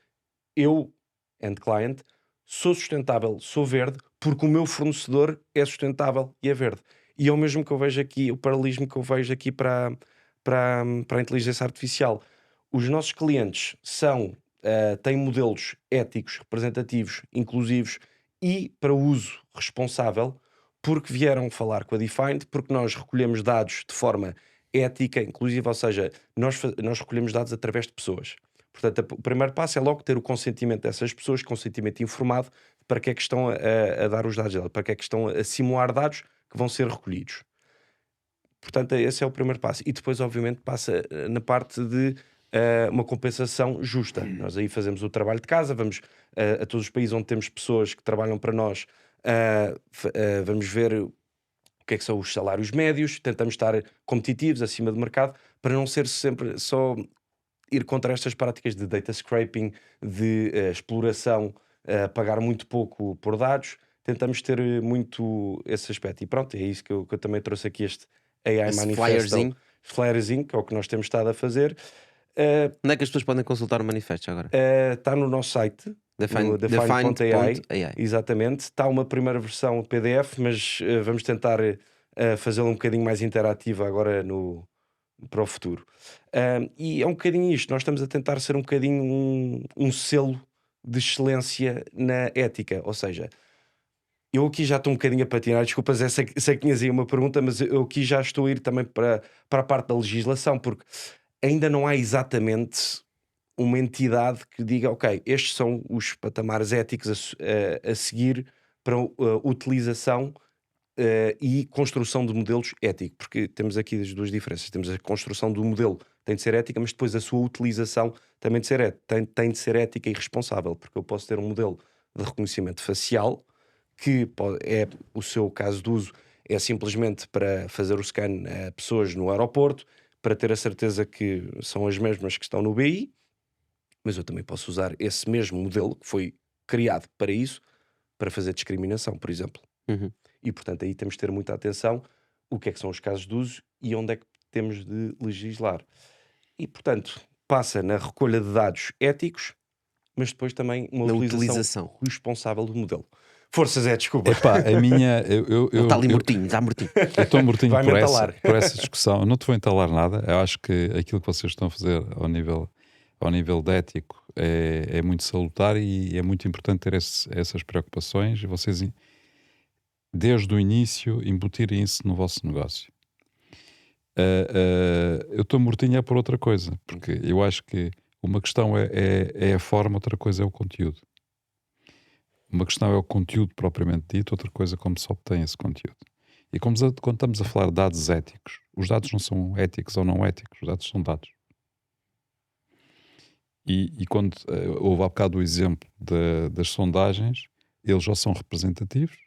S3: eu, end client, sou sustentável, sou verde, porque o meu fornecedor é sustentável e é verde. E é o mesmo que eu vejo aqui, o paralelismo que eu vejo aqui para para a inteligência artificial. Os nossos clientes têm modelos éticos, representativos, inclusivos e para uso responsável, porque vieram falar com a Defined, porque nós recolhemos dados de forma ética, inclusiva, ou seja, nós recolhemos dados através de pessoas. Portanto, o primeiro passo é logo ter o consentimento dessas pessoas, consentimento informado, para que é que estão a dar os dados dela, para que é que estão a simular dados que vão ser recolhidos. Portanto, esse é o primeiro passo. E depois, obviamente, passa na parte de uma compensação justa. Nós aí fazemos o trabalho de casa, vamos a todos os países onde temos pessoas que trabalham para nós, vamos ver o que é que são os salários médios, tentamos estar competitivos, acima do mercado, para não ser sempre só ir contra estas práticas de data scraping, de exploração, pagar muito pouco por dados. Tentamos ter muito esse aspecto. E pronto, é isso que eu também trouxe aqui este AI
S1: Esse
S3: Manifesto. Flyerzinho, que é o que nós temos estado a fazer.
S1: Onde é que as pessoas podem consultar o manifesto agora?
S3: Está no nosso site, no
S1: Defined.ai.
S3: Define.ai. Exatamente. Está uma primeira versão PDF, mas vamos tentar fazê-la um bocadinho mais interativa agora para o futuro. E é um bocadinho isto. Nós estamos a tentar ser um bocadinho um selo de excelência na ética. Ou seja, eu aqui já estou um bocadinho a patinar. Desculpas, sei que tinhas aí uma pergunta, mas eu aqui já estou a ir também para a parte da legislação, porque ainda não há exatamente uma entidade que diga, ok, estes são os patamares éticos a seguir para utilização e construção de modelos éticos, porque temos aqui as duas diferenças. Temos a construção do modelo, tem de ser ética, mas depois a sua utilização também tem de ser ética e responsável, porque eu posso ter um modelo de reconhecimento facial que é o seu caso de uso, é simplesmente para fazer o scan a pessoas no aeroporto, para ter a certeza que são as mesmas que estão no BI, mas eu também posso usar esse mesmo modelo que foi criado para isso, para fazer discriminação, por exemplo.
S1: Uhum.
S3: E, portanto, aí temos de ter muita atenção o que é que são os casos de uso e onde é que temos de legislar. E, portanto, passa na recolha de dados éticos, mas depois também uma utilização responsável do modelo. Forças, desculpa.
S2: Epá, a minha...
S1: Ele está ali mortinho, está mortinho.
S2: Eu estou mortinho
S3: Vai-me
S2: por essa discussão. Eu não te vou entalar nada. Eu acho que aquilo que vocês estão a fazer ao nível de ético é muito salutar e é muito importante ter essas preocupações e vocês, desde o início, embutirem isso no vosso negócio. Eu estou mortinho por outra coisa, porque eu acho que uma questão é a forma, outra coisa é o conteúdo. Uma questão é o conteúdo propriamente dito, outra coisa é como se obtém esse conteúdo. E quando estamos a falar de dados éticos, os dados não são éticos ou não éticos, os dados são dados. E quando houve há bocado o exemplo das sondagens, eles ou são representativos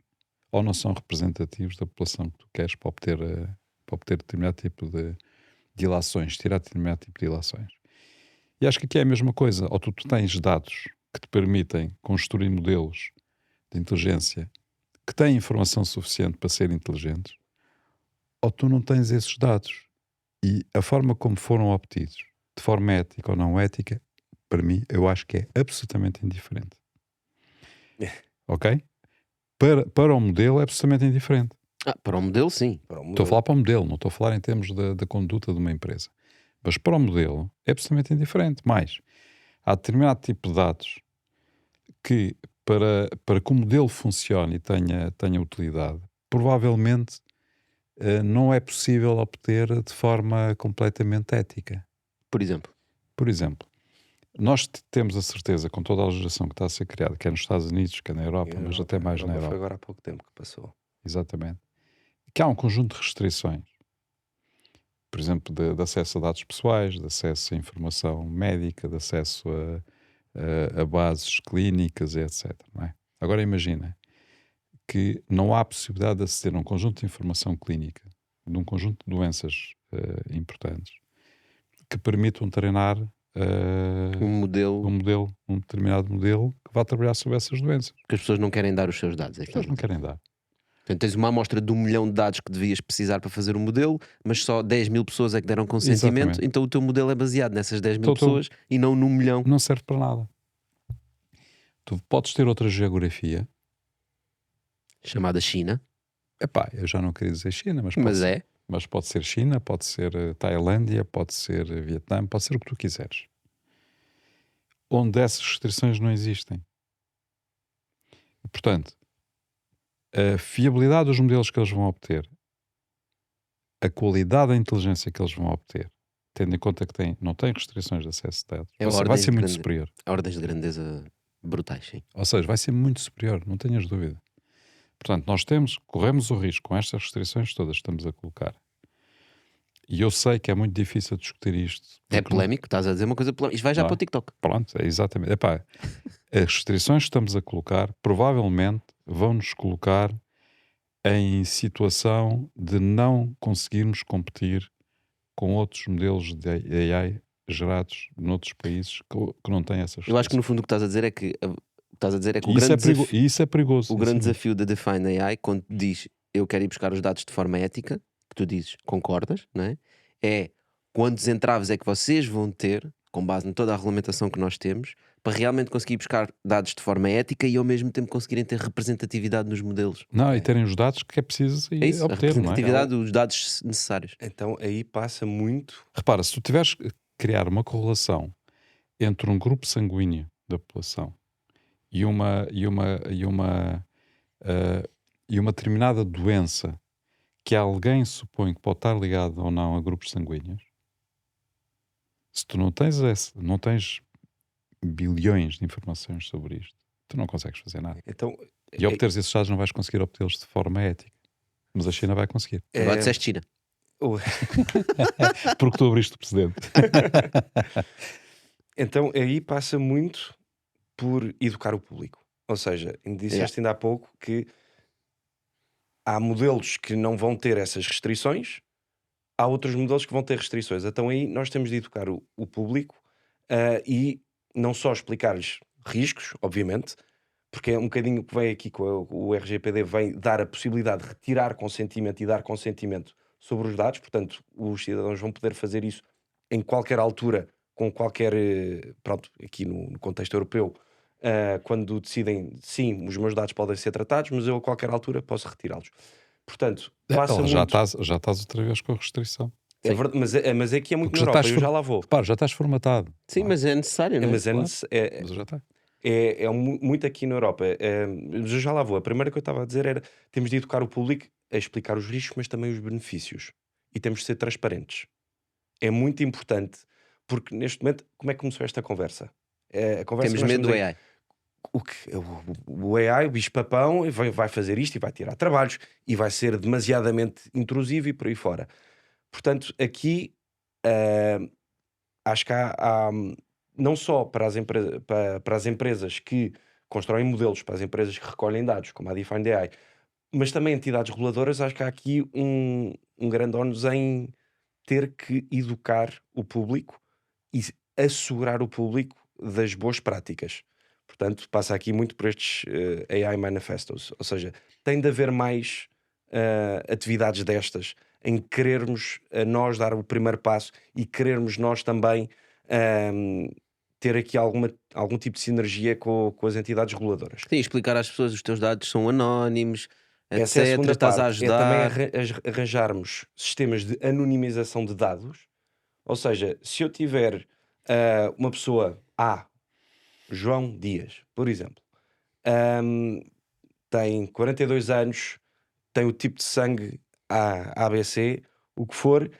S2: ou não são representativos da população que tu queres para obter determinado tipo de ilações, tirar determinado tipo de ilações. E acho que aqui é a mesma coisa. Ou tu tens dados que te permitem construir modelos de inteligência que têm informação suficiente para serem inteligentes, ou tu não tens esses dados. E a forma como foram obtidos, de forma ética ou não ética, para mim, eu acho que é absolutamente indiferente. Ok? Para o modelo é absolutamente indiferente.
S1: Para o modelo, sim.
S2: Estou a falar para o modelo, não estou a falar em termos da conduta de uma empresa. Mas para o modelo é absolutamente indiferente. Mais, há determinado tipo de dados que, para que o modelo funcione e tenha utilidade, provavelmente não é possível obter de forma completamente ética.
S1: Por exemplo,
S2: nós temos a certeza, com toda a legislação que está a ser criada, quer nos Estados Unidos, quer na Europa, mas até mais na Europa.
S3: Foi agora há pouco tempo que passou.
S2: Exatamente. Que há um conjunto de restrições. Por exemplo, de acesso a dados pessoais, de acesso a informação médica, de acesso a bases clínicas, etc. Não é? Agora imagina que não há possibilidade de aceder a um conjunto de informação clínica, de um conjunto de doenças importantes, que permitam treinar um determinado modelo que vá trabalhar sobre essas doenças.
S1: Porque as pessoas não querem dar os seus dados.
S2: As pessoas não querem dar.
S1: Portanto, tens uma amostra de 1 milhão de dados que devias precisar para fazer o modelo, mas só 10 mil pessoas é que deram consentimento. Exatamente. Então o teu modelo é baseado nessas 10 mil pessoas e não num milhão.
S2: Não serve para nada. Tu podes ter outra geografia
S1: chamada China.
S2: Epá, eu já não queria dizer China, mas
S1: é.
S2: Mas pode ser China, pode ser Tailândia, pode ser Vietnã, pode ser o que tu quiseres. Onde essas restrições não existem. Portanto, a fiabilidade dos modelos que eles vão obter, a qualidade da inteligência que eles vão obter, tendo em conta que não têm restrições de acesso de dados, ou seja, vai ser muito superior.
S1: Ordens de grandeza brutais, sim.
S2: Ou seja, vai ser muito superior, não tenhas dúvida. Portanto, nós corremos o risco com estas restrições todas que estamos a colocar. E eu sei que é muito difícil discutir isto.
S1: É polémico, estás a dizer uma coisa polémica. Isto vai já para o TikTok.
S2: Pronto, é exatamente. Epá, as restrições que estamos a colocar provavelmente vão-nos colocar em situação de não conseguirmos competir com outros modelos de AI gerados noutros países que não têm essas restrições.
S1: Eu acho que no fundo o que estás a dizer é que o
S2: isso
S1: grande
S2: e isso é perigoso.
S1: O grande desafio da Define AI, quando diz eu quero ir buscar os dados de forma ética, que tu dizes concordas, não é? É quantos entraves é que vocês vão ter, com base em toda a regulamentação que nós temos, para realmente conseguir buscar dados de forma ética e ao mesmo tempo conseguirem ter representatividade nos modelos.
S2: Não, e terem os dados que é preciso
S1: É isso, a
S2: obter, não é?
S1: representatividade dos dados necessários.
S3: Então aí passa muito.
S2: Repara, se tu tiveres que criar uma correlação entre um grupo sanguíneo da população e uma determinada doença que alguém supõe que pode estar ligado ou não a grupos sanguíneos, se tu não tens bilhões de informações sobre isto, tu não consegues fazer nada.
S3: Então,
S2: E obteres esses dados não vais conseguir obtê-los de forma ética. Mas a China vai conseguir.
S1: Agora disseste China.
S2: Porque tu abriste o precedente.
S3: Então aí passa muito por educar o público. Ou seja, disseste ainda há pouco que há modelos que não vão ter essas restrições, há outros modelos que vão ter restrições. Então aí nós temos de educar o público e não só explicar-lhes riscos, obviamente, porque é um bocadinho que vem aqui com o RGPD, vem dar a possibilidade de retirar consentimento e dar consentimento sobre os dados. Portanto, os cidadãos vão poder fazer isso em qualquer altura, com qualquer, pronto, aqui no contexto europeu, quando decidem, sim, os meus dados podem ser tratados, mas eu a qualquer altura posso retirá-los. Portanto, passa muito...
S2: Já estás outra vez com a restrição.
S3: É verdade, mas aqui é muito
S2: Porque
S3: na Europa, eu já lá vou.
S2: Repara, já estás formatado.
S1: Sim, mas é necessário, não é?
S3: Mas
S2: Mas já está.
S3: muito aqui na Europa. Eu já lá vou. A primeira que eu estava a dizer era: temos de educar o público a explicar os riscos, mas também os benefícios. E temos de ser transparentes. É muito importante, porque neste momento, como é que começou esta conversa? A conversa
S1: Temos
S3: que nós
S1: medo do
S3: temos
S1: AI.
S3: O AI, o bicho-papão, vai fazer isto e vai tirar trabalhos e vai ser demasiadamente intrusivo e por aí fora. Portanto, aqui acho que há não só para as empresas que constroem modelos, para as empresas que recolhem dados, como a Define AI, mas também entidades reguladoras, acho que há aqui um grande ónus em ter que educar o público e assegurar o público das boas práticas. Portanto, passa aqui muito por estes AI manifestos, ou seja, tem de haver mais atividades destas, em querermos nós dar o primeiro passo e querermos nós também ter aqui algum tipo de sinergia com as entidades reguladoras.
S1: Sim, explicar às pessoas os teus dados são anónimos,
S3: Essa é a
S1: etc.
S3: segunda
S1: Estás a
S3: parte, é
S1: ajudar.
S3: também arranjarmos sistemas de anonimização de dados. Ou seja, se eu tiver uma pessoa João Dias, por exemplo, tem 42 anos, tem o tipo de sangue ABC, o que for,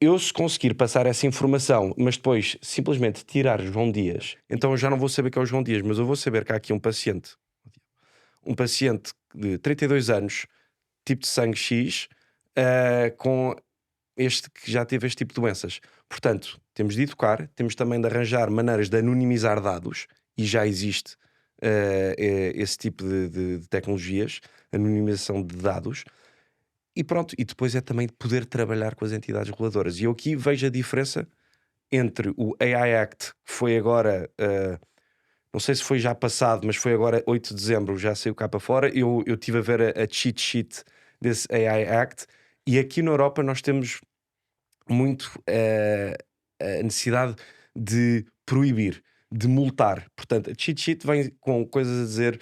S3: eu se conseguir passar essa informação, mas depois simplesmente tirar João Dias, então eu já não vou saber que é o João Dias, mas eu vou saber que há aqui um paciente de 32 anos, tipo de sangue X, com este que já teve este tipo de doenças. Portanto, temos de educar, temos também de arranjar maneiras de anonimizar dados, e já existe esse tipo de tecnologias, anonimização de dados, e pronto, e depois é também de poder trabalhar com as entidades reguladoras. E eu aqui vejo a diferença entre o AI Act, que foi agora, não sei se foi já passado, mas foi agora 8 de dezembro, já saiu cá para fora. Eu estive a ver a cheat sheet desse AI Act, e aqui na Europa nós temos muito a necessidade de proibir, de multar. Portanto, a cheat sheet vem com coisas a dizer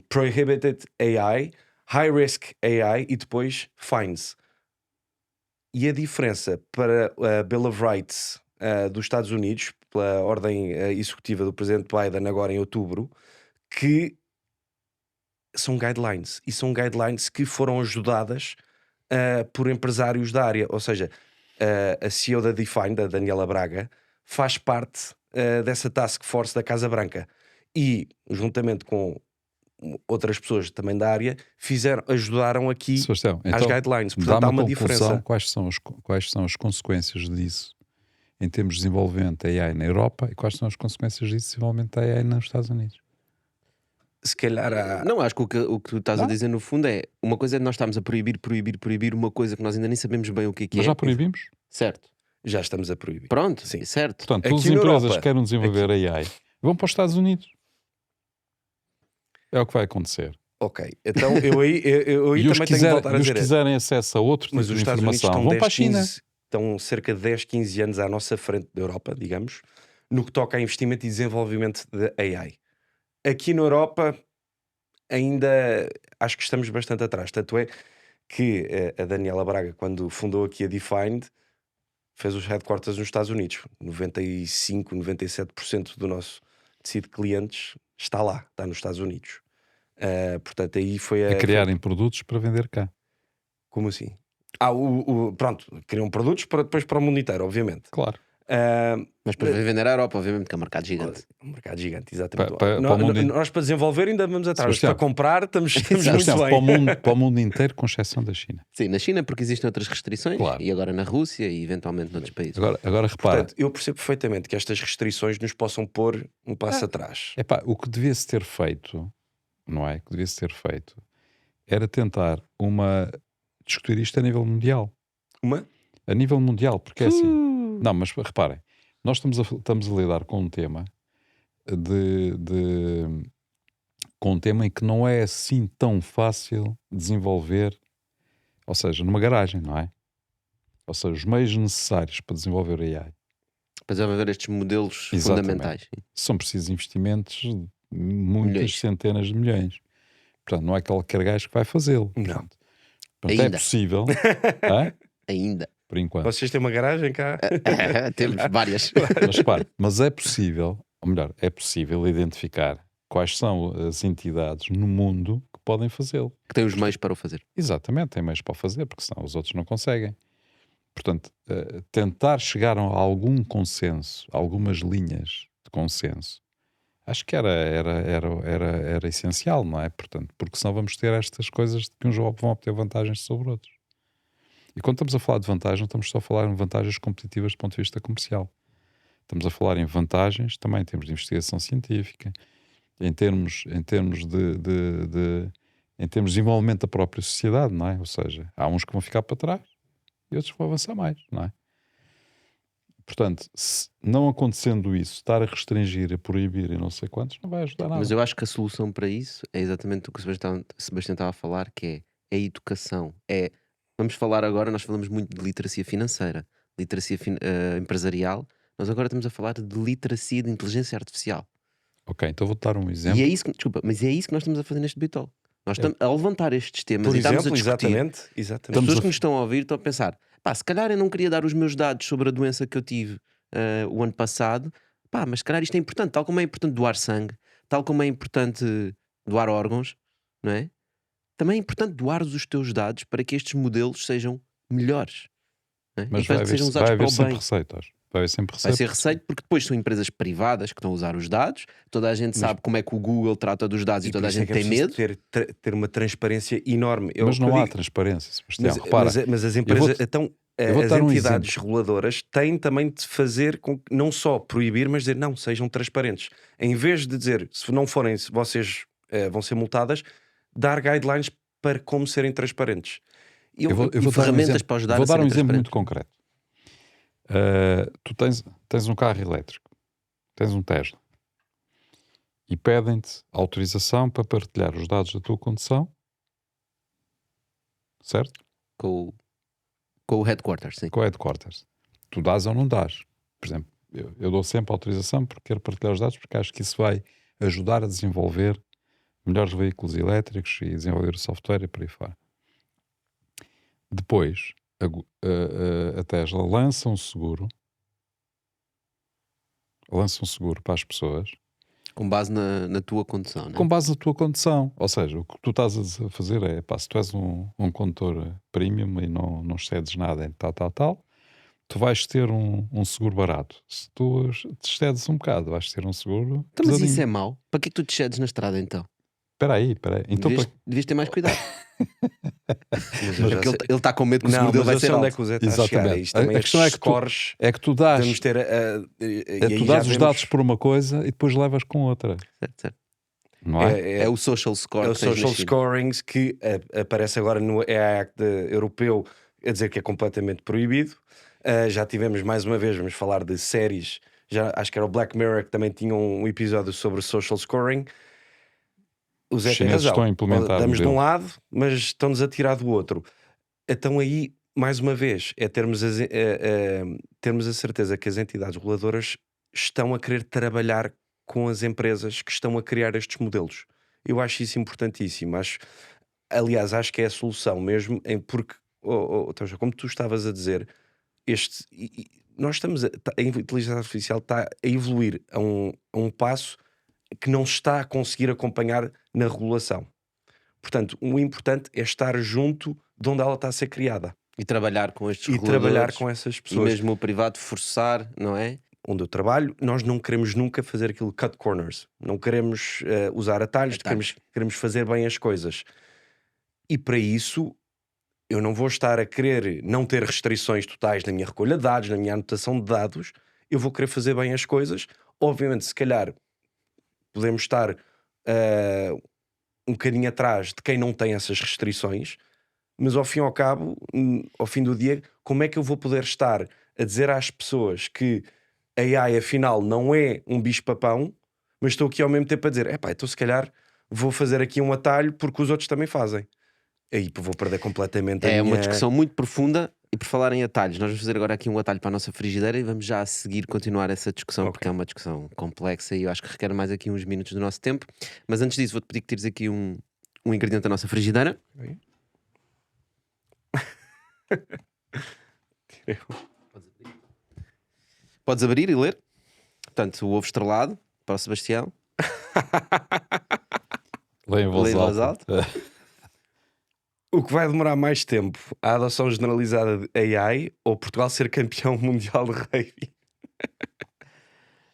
S3: prohibited AI, high risk AI e depois fines. E a diferença para a Bill of Rights dos Estados Unidos, pela ordem executiva do presidente Biden agora em outubro, que são guidelines. E são guidelines que foram ajudadas por empresários da área. Ou seja, a CEO da Define, da Daniela Braga, faz parte dessa task force da Casa Branca. E, juntamente com outras pessoas também da área, ajudaram aqui
S2: Sebastião,
S3: às
S2: então,
S3: guidelines. Portanto, há uma diferença.
S2: quais são as consequências disso em termos de desenvolvimento da AI na Europa e quais são as consequências disso de desenvolvimento da AI nos Estados Unidos?
S3: Se calhar há...
S1: Não, acho que o que tu estás a
S2: Não.
S1: dizer no fundo é uma coisa é nós estamos a proibir uma coisa que nós ainda nem sabemos bem o que
S2: Mas
S1: é.
S2: já proibimos?
S1: Certo.
S3: Já estamos a proibir.
S1: Pronto,
S3: Sim.
S1: certo.
S2: Portanto,
S3: Aqui
S2: todas as
S3: na
S2: empresas
S3: Europa,
S2: que querem desenvolver AI vão para os Estados Unidos. É o que vai acontecer.
S3: Ok, então eu aí
S2: E
S3: também tenho que voltar a
S2: os
S3: dizer.
S2: que quiserem acesso a outro tipo
S3: Mas
S2: de
S3: os Estados Unidos
S2: informação
S3: estão,
S2: vão para a
S3: 10,
S2: China.
S3: 15, estão cerca de 10, 15 anos à nossa frente da Europa, digamos, no que toca a investimento e desenvolvimento de AI. Aqui na Europa ainda acho que estamos bastante atrás. Tanto é que a Daniela Braga, quando fundou aqui a Defined, fez os headquarters nos Estados Unidos. 95, 97% do nosso tecido de clientes está lá, está nos Estados Unidos. Portanto, aí foi
S2: A criarem produtos para vender cá.
S3: Como assim? Pronto, criam produtos depois para o mundo inteiro, obviamente.
S2: Claro.
S1: Mas depois vai vender à Europa, obviamente, que é um mercado gigante.
S3: Um mercado gigante, exatamente.
S2: Para o mundo
S3: Nós para desenvolver ainda vamos atrás, mas
S2: Sebastião.
S3: para comprar estamos muito
S2: Sebastião,
S3: bem.
S2: para o mundo inteiro, com exceção da China.
S1: Sim, na China porque existem outras restrições
S2: Claro.
S1: e agora na Rússia e eventualmente noutros países.
S2: Agora repara,
S3: Portanto, eu percebo perfeitamente que estas restrições nos possam pôr um passo atrás.
S2: epá, o que devia-se ter feito, não é? O que devia-se ter feito era tentar discutir isto a nível mundial. A nível mundial, porque é assim. Não, mas reparem, nós estamos a lidar com um tema com um tema em que não é assim tão fácil desenvolver, ou seja, numa garagem, não é? Ou seja, os meios necessários para desenvolver AI
S1: Para desenvolver estes modelos
S2: Exatamente.
S1: fundamentais. Sim.
S2: são precisos investimentos de muitas
S1: Milhões.
S2: centenas de milhões. Portanto, não é qualquer gajo que vai fazê-lo.
S3: Não.
S2: Portanto, é
S1: Ainda.
S2: possível, hã?
S1: Ainda.
S2: Por enquanto.
S3: Vocês têm uma garagem cá?
S1: Temos várias.
S2: Mas repare, mas é possível, ou melhor, é possível identificar quais são as entidades no mundo que podem fazê-lo.
S1: Que tem os meios para o fazer.
S2: Exatamente, tem meios para o fazer, porque senão os outros não conseguem. Portanto, tentar chegar a algum consenso, algumas linhas de consenso, acho que era essencial, não é? Portanto, porque senão vamos ter estas coisas de que uns vão obter vantagens sobre outros. E quando estamos a falar de vantagens, não estamos só a falar em vantagens competitivas do ponto de vista comercial. Estamos a falar em vantagens também em termos de investigação científica, em termos de desenvolvimento da própria sociedade, não é? Ou seja, há uns que vão ficar para trás e outros que vão avançar mais, não é? Portanto, se não acontecendo isso, estar a restringir, a proibir e não sei quantos, não vai ajudar nada.
S1: Mas eu acho que a solução para isso é exatamente o que o Sebastião estava a falar, que é a educação. Vamos falar agora, nós falamos muito de literacia financeira, literacia empresarial, nós agora estamos a falar de literacia de inteligência artificial.
S2: Ok, então vou-te dar um exemplo.
S1: E é isso que, desculpa, mas é isso que nós estamos a fazer neste Bitol. Nós estamos a levantar estes temas
S3: Por
S1: e estamos a
S3: exemplo,
S1: discutir.
S3: exatamente.
S1: As pessoas que nos estão a ouvir estão a pensar, pá, se calhar eu não queria dar os meus dados sobre a doença que eu tive o ano passado, pá, mas se calhar isto é importante, tal como é importante doar sangue, tal como é importante doar órgãos, não é? Também é importante doar os teus dados para que estes modelos sejam melhores, não é?
S2: Mas
S1: E para
S2: vai
S1: que
S2: haver,
S1: sejam
S2: vai
S1: usados para
S2: haver
S1: o
S2: sempre
S1: bem.
S2: receitas. Vai haver sempre
S1: Vai
S2: receitas.
S1: ser receito porque depois são empresas privadas que estão a usar os dados, toda a gente sabe como é que o Google trata dos dados e
S3: E
S1: toda a
S3: por isso é
S1: gente
S3: que é
S1: tem
S3: preciso
S1: medo.
S3: ter uma transparência enorme.
S2: Mas não há
S3: digo,
S2: transparência, Sebastião. Repara,
S3: mas as empresas,
S2: vou-te
S3: as
S2: dar um
S3: entidades reguladoras têm também de fazer com que não só proibir, mas dizer não, sejam transparentes. Em vez de dizer, se não forem, se vocês vão ser multadas, dar guidelines para como serem transparentes.
S2: eu vou dar um
S1: ferramentas
S2: exemplo,
S1: para ajudar
S2: vou
S1: a
S2: dar um
S1: serem
S2: exemplo
S1: transparentes.
S2: muito concreto. Tu tens um carro elétrico, tens um Tesla, e pedem-te autorização para partilhar os dados da tua condução, certo?
S1: Com o headquarters, sim.
S2: Com a headquarters. Tu dás ou não dás. Por exemplo, eu dou sempre autorização porque quero partilhar os dados, porque acho que isso vai ajudar a desenvolver melhores veículos elétricos e desenvolver o software e por aí fora. Depois, a Tesla lança um seguro para as pessoas
S1: Com base na tua condução, não é?
S2: com base na tua condução. Ou seja, o que tu estás a fazer é, pá, se tu és um condutor premium e não excedes nada em tal, tu vais ter um seguro barato. Se tu te excedes um bocado, vais ter um seguro
S1: Então, mas isso
S2: pesadinho.
S1: é mau? Para que é que tu te cedes na estrada então?
S2: Espera aí. Então,
S1: Devias ter mais cuidado.
S3: Mas eu já
S1: Porque
S3: sei.
S1: ele está com medo que o
S3: Não,
S1: seguro dele
S3: mas
S1: vai
S3: eu
S1: ser
S3: sei onde é
S1: alto.
S3: que o Zé está a chegar.
S2: Exatamente.
S3: Isto também
S2: A questão é que tu-
S3: scores,
S2: é que tu dás,
S3: devemos ter
S2: tu dás os dados por uma coisa e depois levas com outra.
S1: Certo, certo.
S2: Não é?
S1: É o social score
S3: É o
S1: que tens na
S3: social
S1: China.
S3: scorings que aparece agora no AI Act europeu a dizer que é completamente proibido. Já tivemos mais uma vez, vamos falar de séries. Já, acho que era o Black Mirror que também tinha um episódio sobre social scoring. O Zé
S2: Os
S3: tem
S2: chineses
S3: razão.
S2: estão a implementar um
S3: Damos de um
S2: modelo.
S3: lado, mas estão-nos a tirar do outro. Então aí, mais uma vez, é termos a certeza que as entidades reguladoras estão a querer trabalhar com as empresas que estão a criar estes modelos. Eu acho isso importantíssimo. Aliás, acho que é a solução mesmo, porque, Tocha, como tu estavas a dizer, nós estamos a inteligência artificial está a evoluir a um passo que não está a conseguir acompanhar na regulação. Portanto, o importante é estar junto de onde ela está a ser criada
S1: E trabalhar com estes
S3: e
S1: reguladores.
S3: trabalhar com essas
S1: E
S3: pessoas.
S1: mesmo o privado forçar, não é?
S3: Onde eu trabalho, nós não queremos nunca fazer aquilo cut corners. Não queremos usar atalhos, queremos fazer bem as coisas. E para isso, eu não vou estar a querer não ter restrições totais na minha recolha de dados, na minha anotação de dados. Eu vou querer fazer bem as coisas. Obviamente, se calhar, podemos estar um bocadinho atrás de quem não tem essas restrições, mas ao fim e ao cabo, ao fim do dia, como é que eu vou poder estar a dizer às pessoas que a AI afinal não é um bicho-papão, mas estou aqui ao mesmo tempo a dizer, então se calhar vou fazer aqui um atalho porque os outros também fazem. Aí vou perder completamente a
S1: É
S3: minha...
S1: uma discussão muito profunda. E por falar em atalhos, nós vamos fazer agora aqui um atalho para a nossa frigideira e vamos já a seguir continuar essa discussão,
S3: Ok.
S1: porque é uma discussão complexa e eu acho que requer mais aqui uns minutos do nosso tempo. Mas antes disso, vou-te pedir que tires aqui um ingrediente da nossa frigideira. Podes abrir e ler. Portanto, o ovo estrelado para o Sebastião.
S2: Lê em
S1: Lê em voz alta.
S3: O que vai demorar mais tempo? A adoção generalizada de AI ou Portugal ser campeão mundial de rugby?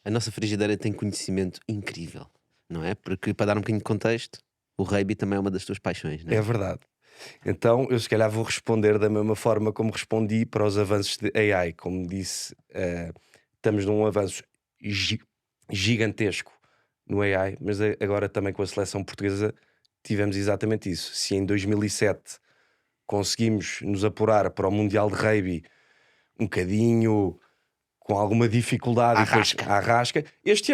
S1: A nossa frigideira tem conhecimento incrível, não é? Porque, para dar um bocadinho de contexto, o rugby também é uma das tuas paixões, não é?
S3: É verdade. Então eu se calhar vou responder da mesma forma como respondi para os avanços de AI. Como disse, estamos num avanço gigantesco no AI, mas agora também com a seleção portuguesa tivemos exatamente isso. Se em 2007 conseguimos nos apurar para o Mundial de Rugby um bocadinho com alguma dificuldade e depois à rasca. Este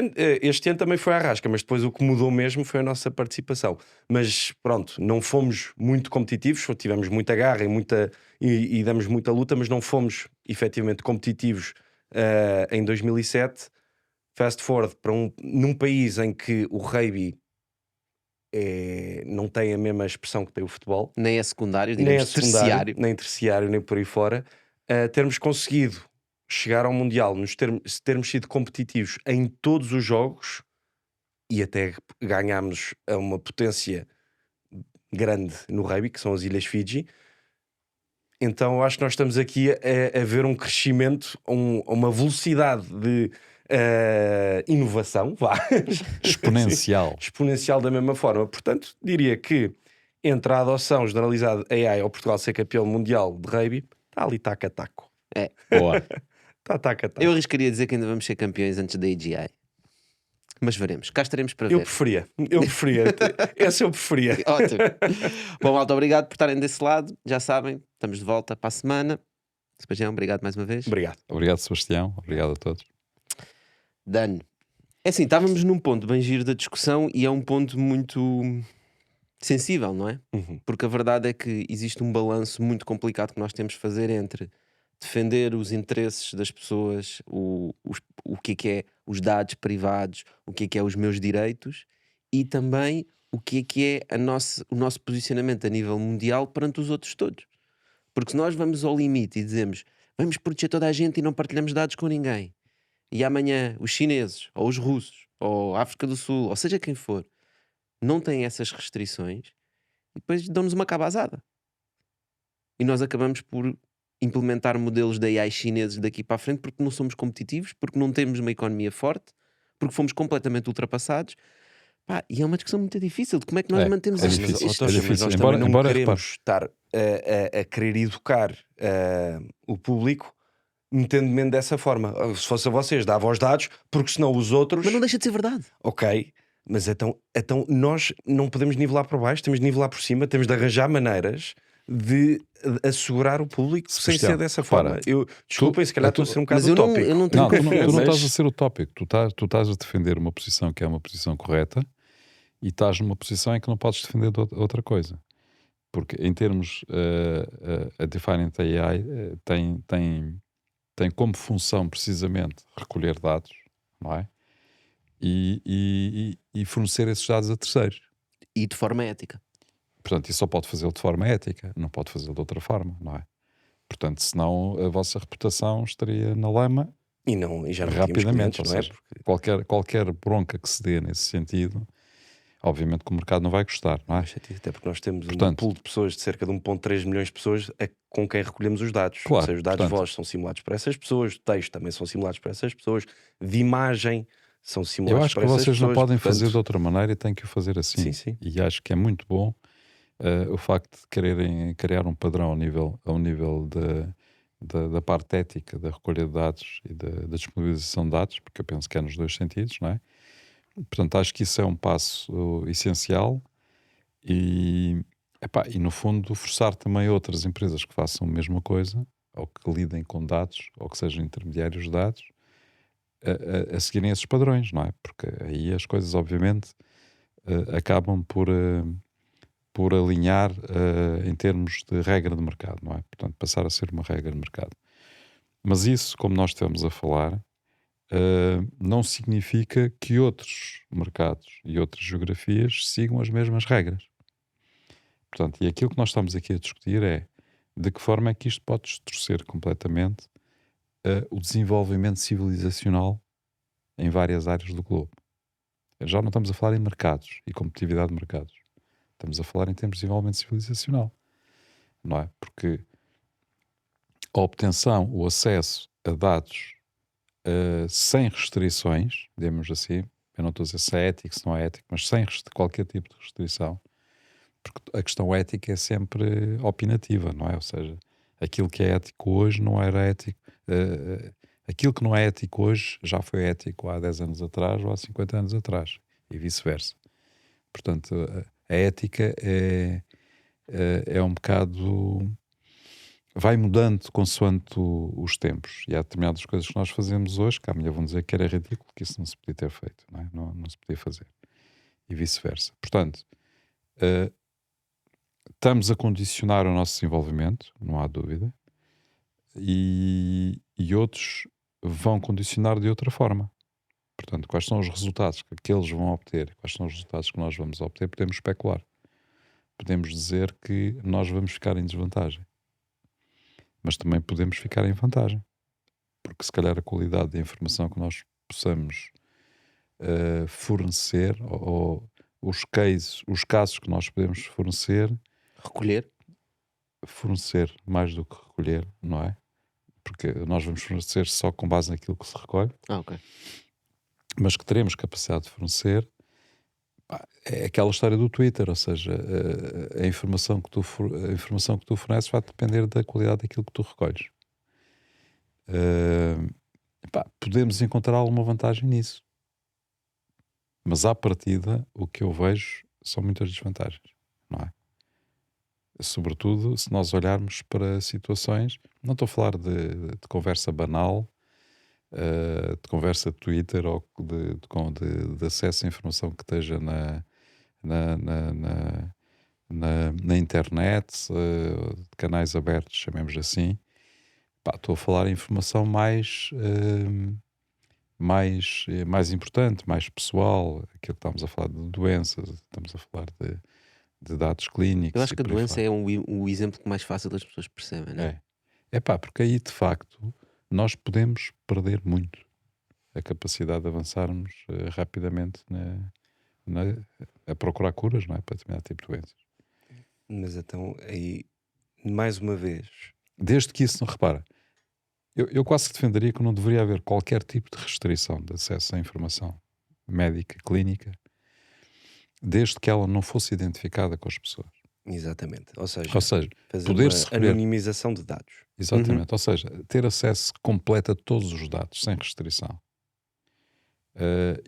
S3: ano também foi à rasca, mas depois o que mudou mesmo foi a nossa participação. Mas pronto, não fomos muito competitivos, tivemos muita garra e damos muita luta, mas não fomos efetivamente competitivos em 2007. Fast forward para num país em que o rugby não tem a mesma expressão que tem o futebol,
S1: Nem é secundário,
S3: nem
S1: digamos
S3: é secundário,
S1: terciário.
S3: nem terciário, nem por aí fora, termos conseguido chegar ao Mundial, termos sido competitivos em todos os jogos e até ganhámos a uma potência grande no rugby, que são as Ilhas Fiji. Então eu acho que nós estamos aqui a ver um crescimento, uma velocidade de inovação, vá.
S2: Exponencial.
S3: Exponencial da mesma forma. Portanto, diria que entre a adoção generalizada AI ao Portugal ser campeão mundial de rugby, está ali taca-taco.
S2: Boa.
S3: Está taca-taco.
S1: Eu arriscaria dizer que ainda vamos ser campeões antes da AGI. Mas veremos. Cá estaremos para
S3: Eu
S1: ver.
S3: preferia. Essa eu preferia.
S1: Ótimo. Bom, malta, obrigado por estarem desse lado. Já sabem, estamos de volta para a semana. Sebastião, obrigado mais uma vez.
S3: Obrigado.
S2: Obrigado, Sebastião. Obrigado a todos.
S1: Dano. É assim, estávamos num ponto bem giro da discussão e é um ponto muito sensível, não é? Porque a verdade é que existe um balanço muito complicado que nós temos de fazer entre defender os interesses das pessoas, o que é os dados privados, o que é os meus direitos e também o que é o nosso posicionamento a nível mundial perante os outros todos. Porque se nós vamos ao limite e dizemos vamos proteger toda a gente e não partilhamos dados com ninguém, e amanhã os chineses, ou os russos, ou a África do Sul, ou seja quem for, não têm essas restrições, e depois dão-nos uma cabazada. E nós acabamos por implementar modelos de AI chineses daqui para a frente porque não somos competitivos, porque não temos uma economia forte, porque fomos completamente ultrapassados. Pá, e é uma discussão muito difícil de como é que nós
S2: É,
S1: mantemos
S2: é
S3: Mas,
S2: difícil,
S3: ó,
S2: é
S3: Tocha, mas
S2: difícil.
S3: nós
S2: Embora,
S3: também não
S2: embora
S3: queremos
S2: repare,
S3: estar a querer educar o público metendo-me dessa forma. Se fosse a vocês, dava os dados, porque senão os outros,
S1: Mas não deixa de ser verdade.
S3: ok, mas então nós não podemos nivelar por baixo, temos de nivelar por cima, temos de arranjar maneiras de assegurar o público sem
S2: Sebastião,
S3: ser dessa
S2: repara,
S3: forma. Desculpem, se calhar estou a ser um bocado
S1: Mas eu não
S3: utópico.
S1: tenho
S2: não, tu não
S3: Mas-
S2: estás a ser utópico, tu estás a defender uma posição que é uma posição correta e estás numa posição em que não podes defender outra coisa. Porque em termos, a Defiant AI tem como função precisamente recolher dados, não é? E fornecer esses dados a terceiros.
S1: E de forma ética.
S2: Portanto, isso só pode fazê-lo de forma ética, não pode fazê-lo de outra forma, não é? Portanto, senão a vossa reputação estaria na lama
S3: E já não tínhamos
S2: rapidamente.
S3: clientes,
S2: Ou
S3: não é?
S2: seja, qualquer bronca que se dê nesse sentido, obviamente que o mercado não vai gostar, não é?
S3: Até porque nós temos um
S2: Portanto-
S3: pool de pessoas de cerca de 1,3 milhões de pessoas com quem recolhemos os dados.
S2: Claro,
S3: Ou seja, os dados de
S2: portanto-
S3: voz são simulados para essas pessoas, de texto também são simulados para essas pessoas, de imagem são simulados
S2: Eu acho que
S3: para essas
S2: vocês
S3: pessoas.
S2: não podem
S3: portanto,
S2: fazer de outra maneira e têm que o fazer assim.
S3: Sim, sim.
S2: E acho que é muito bom o facto de quererem criar um padrão ao nível da parte ética, da recolha de dados e da disponibilização de dados, porque eu penso que é nos dois sentidos, não é? Portanto, acho que isso é um passo essencial e no fundo forçar também outras empresas que façam a mesma coisa, ou que lidem com dados, ou que sejam intermediários de dados, a seguirem esses padrões, não é? Porque aí as coisas obviamente acabam por alinhar em termos de regra de mercado, não é? Portanto, passar a ser uma regra de mercado. Mas isso, como nós estamos a falar, não significa que outros mercados e outras geografias sigam as mesmas regras. Portanto, e aquilo que nós estamos aqui a discutir é de que forma é que isto pode distorcer completamente o desenvolvimento civilizacional em várias áreas do globo. Já não estamos a falar em mercados e competitividade de mercados. Estamos a falar em termos de desenvolvimento civilizacional, não é? Porque a obtenção, o acesso a dados sem restrições, digamos assim, eu não estou a dizer se é ético, se não é ético, mas sem qualquer tipo de restrição, porque a questão ética é sempre opinativa, não é? Ou seja, aquilo que é ético hoje não era ético. Aquilo que não é ético hoje já foi ético há 10 anos atrás ou há 50 anos atrás, e vice-versa. Portanto, a ética é um bocado... vai mudando consoante os tempos. E há determinadas coisas que nós fazemos hoje que amanhã vão dizer que era ridículo, que isso não se podia ter feito, não é? Não se podia fazer. E vice-versa. Portanto, estamos a condicionar o nosso desenvolvimento, não há dúvida, e outros vão condicionar de outra forma. Portanto, quais são os resultados que eles vão obter, quais são os resultados que nós vamos obter, podemos especular. Podemos dizer que nós vamos ficar em desvantagem. Mas também podemos ficar em vantagem. Porque se calhar a qualidade da informação que nós possamos fornecer, ou os casos que nós podemos fornecer mais do que recolher, não é? Porque nós vamos fornecer só com base naquilo que se recolhe,
S1: Ok.
S2: mas que teremos capacidade de fornecer. É aquela história do Twitter, ou seja, a informação que tu forneces vai depender da qualidade daquilo que tu recolhes. Podemos encontrar alguma vantagem nisso, mas à partida o que eu vejo são muitas desvantagens, não é? Sobretudo se nós olharmos para situações, não estou a falar de conversa banal, de conversa de Twitter ou de acesso à informação que esteja na internet, de canais abertos, chamemos assim. Estou a falar em informação mais importante, mais pessoal, aquilo que estamos a falar de doenças, estamos a falar de dados
S1: Eu
S2: clínicos
S1: acho
S2: e
S1: que a
S2: por aí
S1: doença
S2: fora.
S1: é o exemplo que mais fácil das pessoas percebem, não é?
S2: É pá, porque aí de facto nós podemos perder muito a capacidade de avançarmos rapidamente a procurar curas, não é? Para determinado tipo de doenças.
S3: Mas então, aí, mais uma vez,
S2: Desde que isso não repara, eu quase que defenderia que não deveria haver qualquer tipo de restrição de acesso à informação médica, clínica, desde que ela não fosse identificada com as pessoas.
S3: exatamente. Ou
S2: Ou
S3: seja,
S2: seja,
S3: fazer
S2: poder-se
S3: uma
S2: recolher,
S3: anonimização de dados.
S2: exatamente, ou seja, ter acesso completo a todos os dados, sem restrição.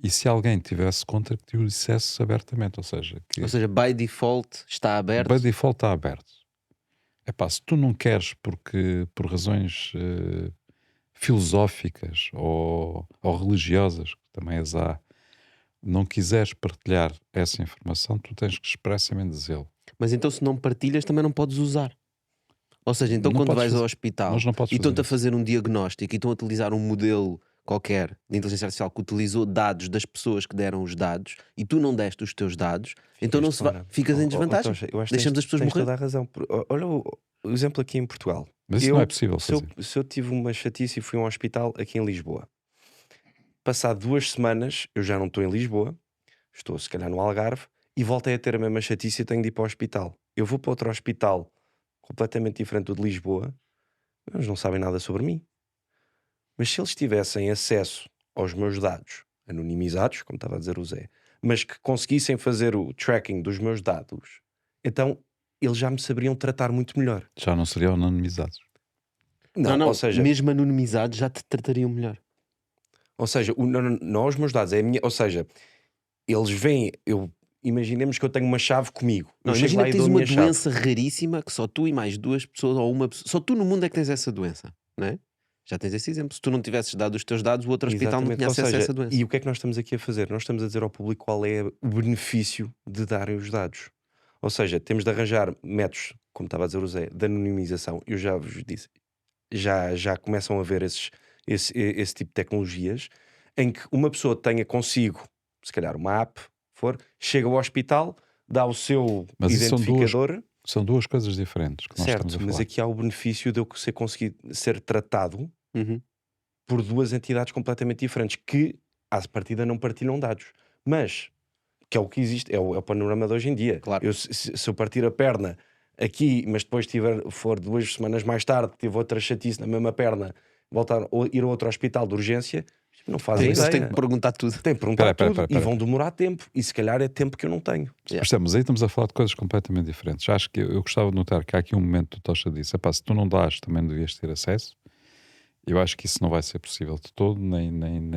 S2: E se alguém tivesse contra, que te o dissesse abertamente, ou seja,
S1: Ou
S2: que
S1: seja, by default está
S2: by
S1: aberto.
S2: default está aberto. Epá, se tu não queres por razões filosóficas ou religiosas, que também as há, não quiseres partilhar essa informação, tu tens que expressamente dizê-lo.
S1: Mas então, se não partilhas, também não podes usar. Ou seja, então
S2: Não
S1: quando
S2: podes
S1: vais ao
S2: fazer,
S1: hospital
S2: mas não podes
S1: e
S2: fazer
S1: estão-te a
S2: isso.
S1: fazer um diagnóstico e estão a utilizar um modelo qualquer de inteligência artificial que utilizou dados das pessoas que deram os dados e tu não deste os teus dados, então não
S3: Ficas
S1: se vai,
S3: fora.
S1: ficas em desvantagem.
S3: Tocha, eu acho que
S1: Deixamos as pessoas
S3: tens
S1: morrer.
S3: toda a razão. Olha o exemplo aqui em Portugal.
S2: Mas isso não é possível
S3: se eu,
S2: fazer.
S3: se eu tive uma chatice e fui a um hospital aqui em Lisboa, passado 2 semanas, eu já não estou em Lisboa, estou se calhar no Algarve, e voltei a ter a mesma chatice e tenho de ir para o hospital. Eu vou para outro hospital completamente diferente do de Lisboa, eles não sabem nada sobre mim. Mas se eles tivessem acesso aos meus dados, anonimizados, como estava a dizer o Zé, mas que conseguissem fazer o tracking dos meus dados, então eles já me saberiam tratar muito melhor.
S2: Já não seriam anonimizados.
S1: Não,
S3: Ou seja,
S1: mesmo anonimizados já te tratariam melhor.
S3: não os meus dados, é a minha, ou seja, eles veem, imaginemos que eu tenho uma chave comigo.
S1: Não,
S3: Eu chego
S1: imagina
S3: lá
S1: que
S3: e
S1: tens
S3: dou a
S1: uma
S3: minha chave.
S1: doença raríssima que só tu e mais duas pessoas ou uma pessoa, só tu no mundo é que tens essa doença, não é? Já tens esse exemplo. Se tu não tivesses dado os teus dados, o outro hospital não
S3: Exatamente.
S1: tinha
S3: Ou
S1: acesso a
S3: seja,
S1: essa doença.
S3: e o que é que nós estamos aqui a fazer? Nós estamos a dizer ao público qual é o benefício de darem os dados. Ou seja, temos de arranjar métodos, como estava a dizer o Zé, de anonimização. Eu já vos disse, já começam a haver esse tipo de tecnologias em que uma pessoa tenha consigo, se calhar uma app, chega ao hospital, dá o seu
S2: Mas isso
S3: identificador,
S2: são duas coisas diferentes que nós estamos
S3: certo,
S2: a
S3: mas
S2: falar.
S3: aqui há o benefício de eu conseguir ser tratado
S1: Uhum.
S3: por duas entidades completamente diferentes que, à partida, não partilham dados. Mas, que é o que existe, é o panorama de hoje em dia.
S1: Claro.
S3: Se eu partir a perna aqui, mas depois for 2 semanas mais tarde, tive outra chatice na mesma perna, voltar ou ir a outro hospital de urgência, não fazem
S1: Eles têm
S3: ideia.
S1: que perguntar tudo.
S3: Tem que perguntar
S2: Espera,
S3: tudo e vão demorar tempo. E se calhar é tempo que eu não tenho.
S2: Mas aí estamos a falar de coisas completamente diferentes. Acho que eu gostava de notar que há aqui um momento que o Tocha disse: epá, se tu não dás, também não devias ter acesso. Eu acho que isso não vai ser possível de todo, nem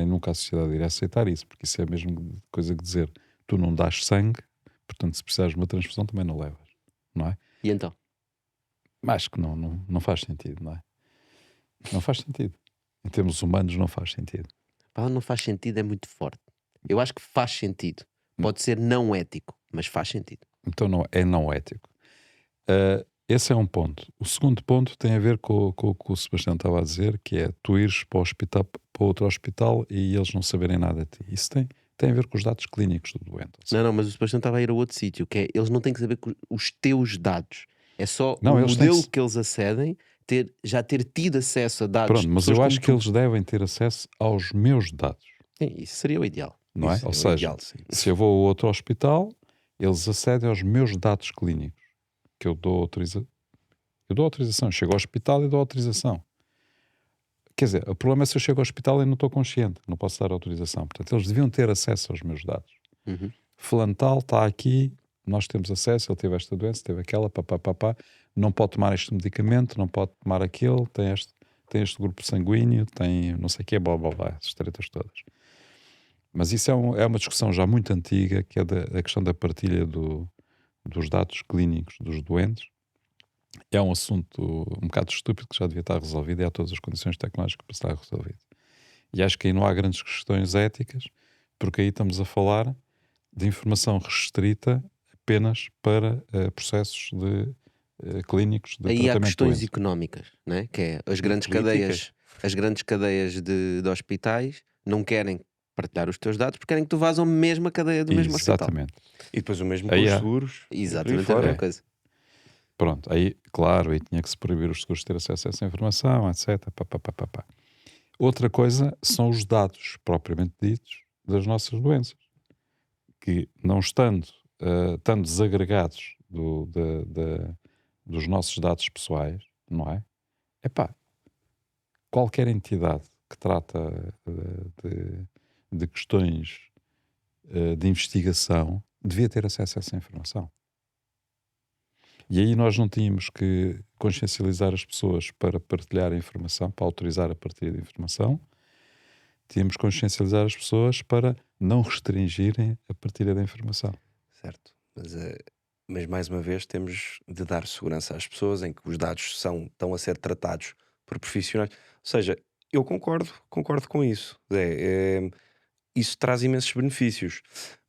S2: nunca a sociedade irá aceitar isso, porque isso é a mesma coisa que dizer: tu não dás sangue, portanto, se precisares de uma transfusão, também não levas, não é?
S1: E então?
S2: Acho que não faz sentido, não é? Não faz sentido. Em termos humanos, não faz sentido.
S1: Pá, não faz sentido, é muito forte. Eu acho que faz sentido. Pode ser não ético, mas faz sentido.
S2: Então não ético. Esse é um ponto. O segundo ponto tem a ver com o que o Sebastião estava a dizer, que é tu ires para outro hospital e eles não saberem nada de ti. Isso tem a ver com os dados clínicos do doente.
S1: Não, mas o Sebastião estava a ir a outro sítio, que é, eles não têm que saber os teus dados. É só
S2: Não,
S1: o
S2: eles têm
S1: modelo
S2: que
S1: que eles acedem, já ter tido acesso a dados.
S2: Pronto, mas
S1: pessoas
S2: eu
S1: como
S2: acho que
S1: tu.
S2: eles devem ter acesso aos meus dados,
S1: Sim, isso seria o ideal.
S2: não é?
S3: Isso
S2: Ou
S3: o
S2: seja,
S3: ideal, sim.
S2: se eu vou a outro hospital, eles acedem aos meus dados clínicos, que eu dou autorização. Eu dou autorização, chego ao hospital e dou autorização. Quer dizer, o problema é se eu chego ao hospital e não estou consciente, não posso dar autorização. Portanto, eles deviam ter acesso aos meus dados.
S1: Uhum.
S2: Fulano tal, está aqui, nós temos acesso, ele teve esta doença, teve aquela, papá, não pode tomar este medicamento, não pode tomar aquele, tem este grupo sanguíneo, tem não sei o quê, blá, essas tretas todas. Mas isso é uma discussão já muito antiga, que é da questão da partilha dos dados clínicos dos doentes. É um assunto um bocado estúpido que já devia estar resolvido e há todas as condições tecnológicas para estar resolvido. E acho que aí não há grandes questões éticas, porque aí estamos a falar de informação restrita apenas para processos clínicos de
S1: Aí há
S2: tratamento
S1: questões
S2: doente.
S1: económicas, né? Que é as grandes
S3: políticas.
S1: cadeias de hospitais não querem partilhar os teus dados porque querem que tu vás ao mesmo a cadeia do mesmo hospital.
S2: Exatamente.
S3: E depois o mesmo com
S2: Aí
S3: os
S2: há.
S3: seguros.
S1: Exatamente
S3: Por aí
S1: a mesma
S3: fora.
S1: coisa.
S2: Pronto, aí, claro, aí tinha que se proibir os seguros de ter acesso a essa informação, etc. Pá, pá, pá, pá, pá. Outra coisa são os dados propriamente ditos das nossas doenças, que não estando tão desagregados dos nossos dados pessoais, não é? Epá, qualquer entidade que trata de questões de investigação devia ter acesso a essa informação. E aí nós não tínhamos que consciencializar as pessoas para partilhar a informação, para autorizar a partilha de informação. Tínhamos que consciencializar as pessoas para não restringirem a partilha da informação.
S3: Certo. Mas mais uma vez temos de dar segurança às pessoas em que os dados estão a ser tratados por profissionais. Ou seja, eu concordo com isso. Isso traz imensos benefícios.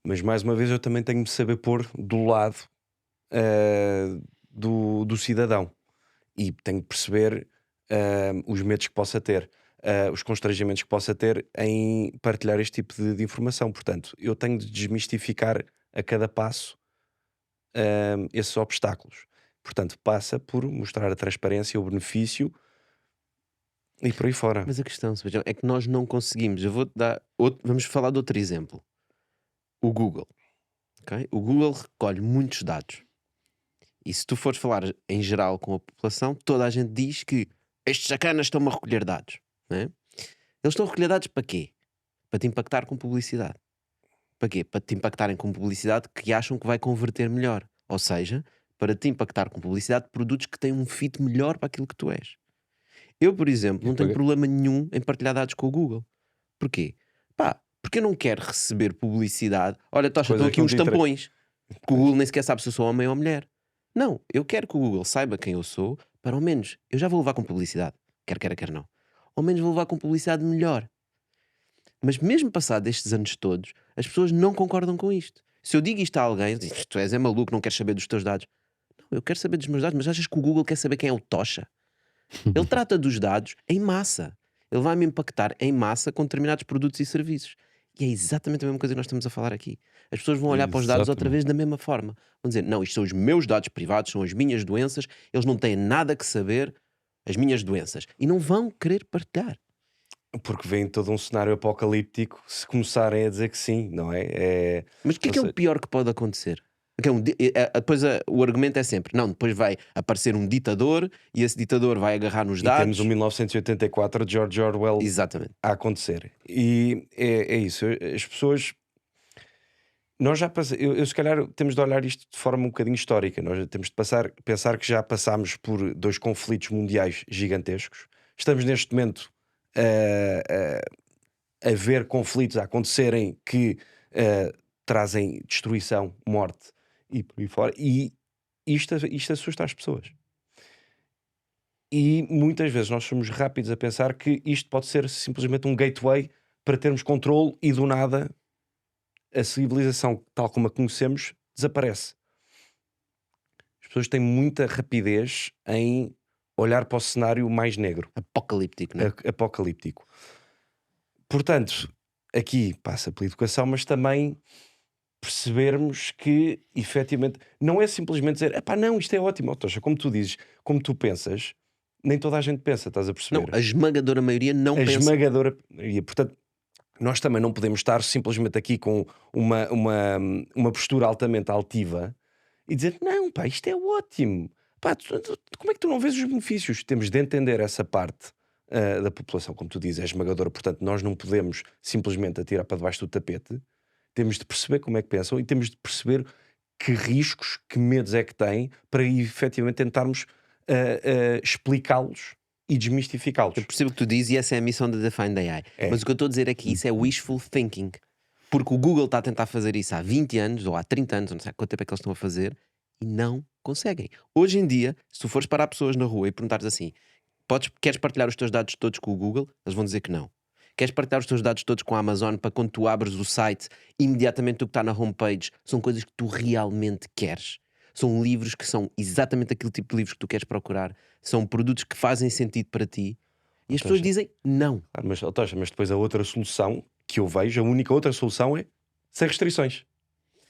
S3: Mas mais uma vez eu também tenho de saber pôr do lado do cidadão. E tenho de perceber os medos que possa ter, os constrangimentos que possa ter em partilhar este tipo de informação. Portanto, eu tenho de desmistificar a cada passo esses obstáculos. Portanto, passa por mostrar a transparência, o benefício e por aí fora.
S1: Mas a questão, Sebastião, é que nós não conseguimos. Eu vou-te dar vamos falar de outro exemplo. O Google. Ok? O Google recolhe muitos dados. E se tu fores falar em geral com a população, toda a gente diz que estes sacanas estão-me a recolher dados. Não é? Eles estão a recolher dados para quê? Para te impactar com publicidade. Para quê? Para te impactarem com publicidade que acham que vai converter melhor. Ou seja, para te impactar com publicidade de produtos que têm um fit melhor para aquilo que tu és. Eu, por exemplo, não tenho problema nenhum em partilhar dados com o Google. Porquê? Pá, porque eu não quero receber publicidade. Olha, Tocha,
S3: Coisa
S1: estão aqui
S3: que não
S1: uns
S3: te interessa.
S1: tampões. Que o Google nem sequer sabe se eu sou homem ou mulher. Não, eu quero que o Google saiba quem eu sou, para ao menos, eu já vou levar com publicidade. Quer queira, quer não. Ao menos vou levar com publicidade melhor. Mas mesmo passado estes anos todos, as pessoas não concordam com isto. Se eu digo isto a alguém, eu digo, tu és maluco, não queres saber dos teus dados. Não, eu quero saber dos meus dados, mas achas que o Google quer saber quem é o Tocha? Ele trata dos dados em massa. Ele vai me impactar em massa com determinados produtos e serviços. E é exatamente a mesma coisa que nós estamos a falar aqui. As pessoas vão olhar para os dados outra vez da mesma forma. Vão dizer, não, isto são os meus dados privados, são as minhas doenças, eles não têm nada que saber as minhas doenças. E não vão querer partilhar.
S3: Porque vem todo um cenário apocalíptico se começarem a dizer que sim, não é?
S1: Mas o que é o pior que pode acontecer? Depois o argumento é sempre, não, depois vai aparecer um ditador e esse ditador vai agarrar nos
S3: E
S1: dados.
S3: temos o 1984 de George Orwell
S1: Exatamente.
S3: a acontecer. E é isso. As pessoas. Nós já passamos. Eu se calhar temos de olhar isto de forma um bocadinho histórica. Nós temos de pensar que já passámos por 2 conflitos mundiais gigantescos. Estamos neste momento a ver conflitos a acontecerem que trazem destruição, morte e por aí fora. E isto assusta as pessoas. E muitas vezes nós somos rápidos a pensar que isto pode ser simplesmente um gateway para termos controle e do nada a civilização tal como a conhecemos desaparece. As pessoas têm muita rapidez em olhar para o cenário mais negro,
S1: Apocalíptico, não é?
S3: apocalíptico. Portanto, aqui passa pela educação, mas também percebermos que efetivamente não é simplesmente dizer, epá, não, isto é ótimo, Tocha, como tu dizes, como tu pensas, nem toda a gente pensa, estás a perceber?
S1: Não, a esmagadora maioria não
S3: A
S1: pensa.
S3: esmagadora. E, portanto, nós também não podemos estar simplesmente aqui com uma postura altamente altiva e dizer, não, pá, isto é ótimo. Pá, como é que tu não vês os benefícios? Temos de entender essa parte da população, como tu dizes, é esmagadora. Portanto, nós não podemos simplesmente atirar para debaixo do tapete. Temos de perceber como é que pensam e temos de perceber que riscos, que medos é que têm para efetivamente tentarmos explicá-los e desmistificá-los.
S1: Eu percebo o que tu dizes e essa é a missão da Define the AI. Mas o que eu estou a dizer é que isso é wishful thinking. Porque o Google está a tentar fazer isso há 20 anos ou há 30 anos, não sei quanto tempo é que eles estão a fazer, e não conseguem. Hoje em dia, se tu fores parar pessoas na rua e perguntares assim, queres partilhar os teus dados todos com o Google? Eles vão dizer que não. Queres partilhar os teus dados todos com a Amazon para quando tu abres o site, imediatamente o que está na homepage são coisas que tu realmente queres? São livros que são exatamente aquele tipo de livros que tu queres procurar. São produtos que fazem sentido para ti. E as pessoas dizem não.
S3: Mas, Tocha, mas depois a outra solução que eu vejo, a única outra solução é sem restrições.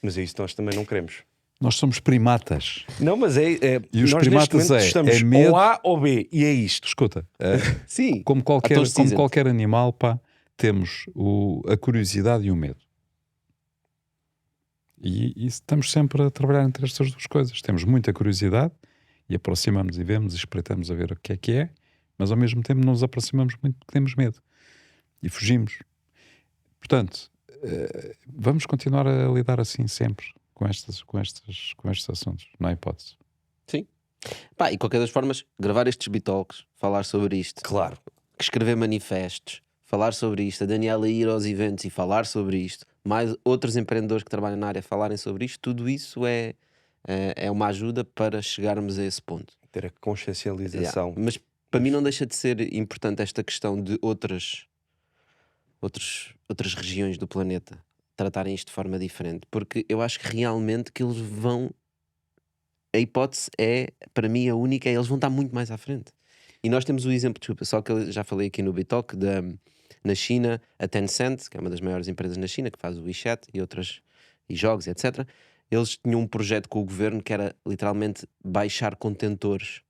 S3: Mas é isso que nós também não queremos.
S2: Nós somos primatas.
S3: Não, mas
S2: E os
S3: nós neste
S2: primatas
S3: momento estamos
S2: é medo.
S3: ou A ou B, e é isto.
S2: Escuta,
S1: Sim.
S2: como
S1: Então,
S2: qualquer animal, pá, temos a curiosidade e o medo. E estamos sempre a trabalhar entre estas duas coisas. Temos muita curiosidade e aproximamos e vemos e espreitamos a ver o que é, mas ao mesmo tempo não nos aproximamos muito porque temos medo e fugimos. Portanto, vamos continuar a lidar assim sempre com estes assuntos, não há hipótese.
S1: Sim. Pá, e qualquer das formas, gravar estes Bitalks, falar sobre isto,
S3: Claro.
S1: escrever manifestos, falar sobre isto, a Daniela ir aos eventos e falar sobre isto, mais outros empreendedores que trabalham na área falarem sobre isto, tudo isso é uma ajuda para chegarmos a esse ponto.
S3: Ter a consciencialização.
S1: Mas para mim não deixa de ser importante esta questão de outras regiões do planeta tratarem isto de forma diferente, porque eu acho que realmente que eles vão, a hipótese é, para mim a única, é eles vão estar muito mais à frente. E nós temos o exemplo, desculpa, só que eu já falei aqui no Bitalk, na China, a Tencent, que é uma das maiores empresas na China, que faz o WeChat e jogos, etc. Eles tinham um projeto com o governo que era literalmente baixar contentores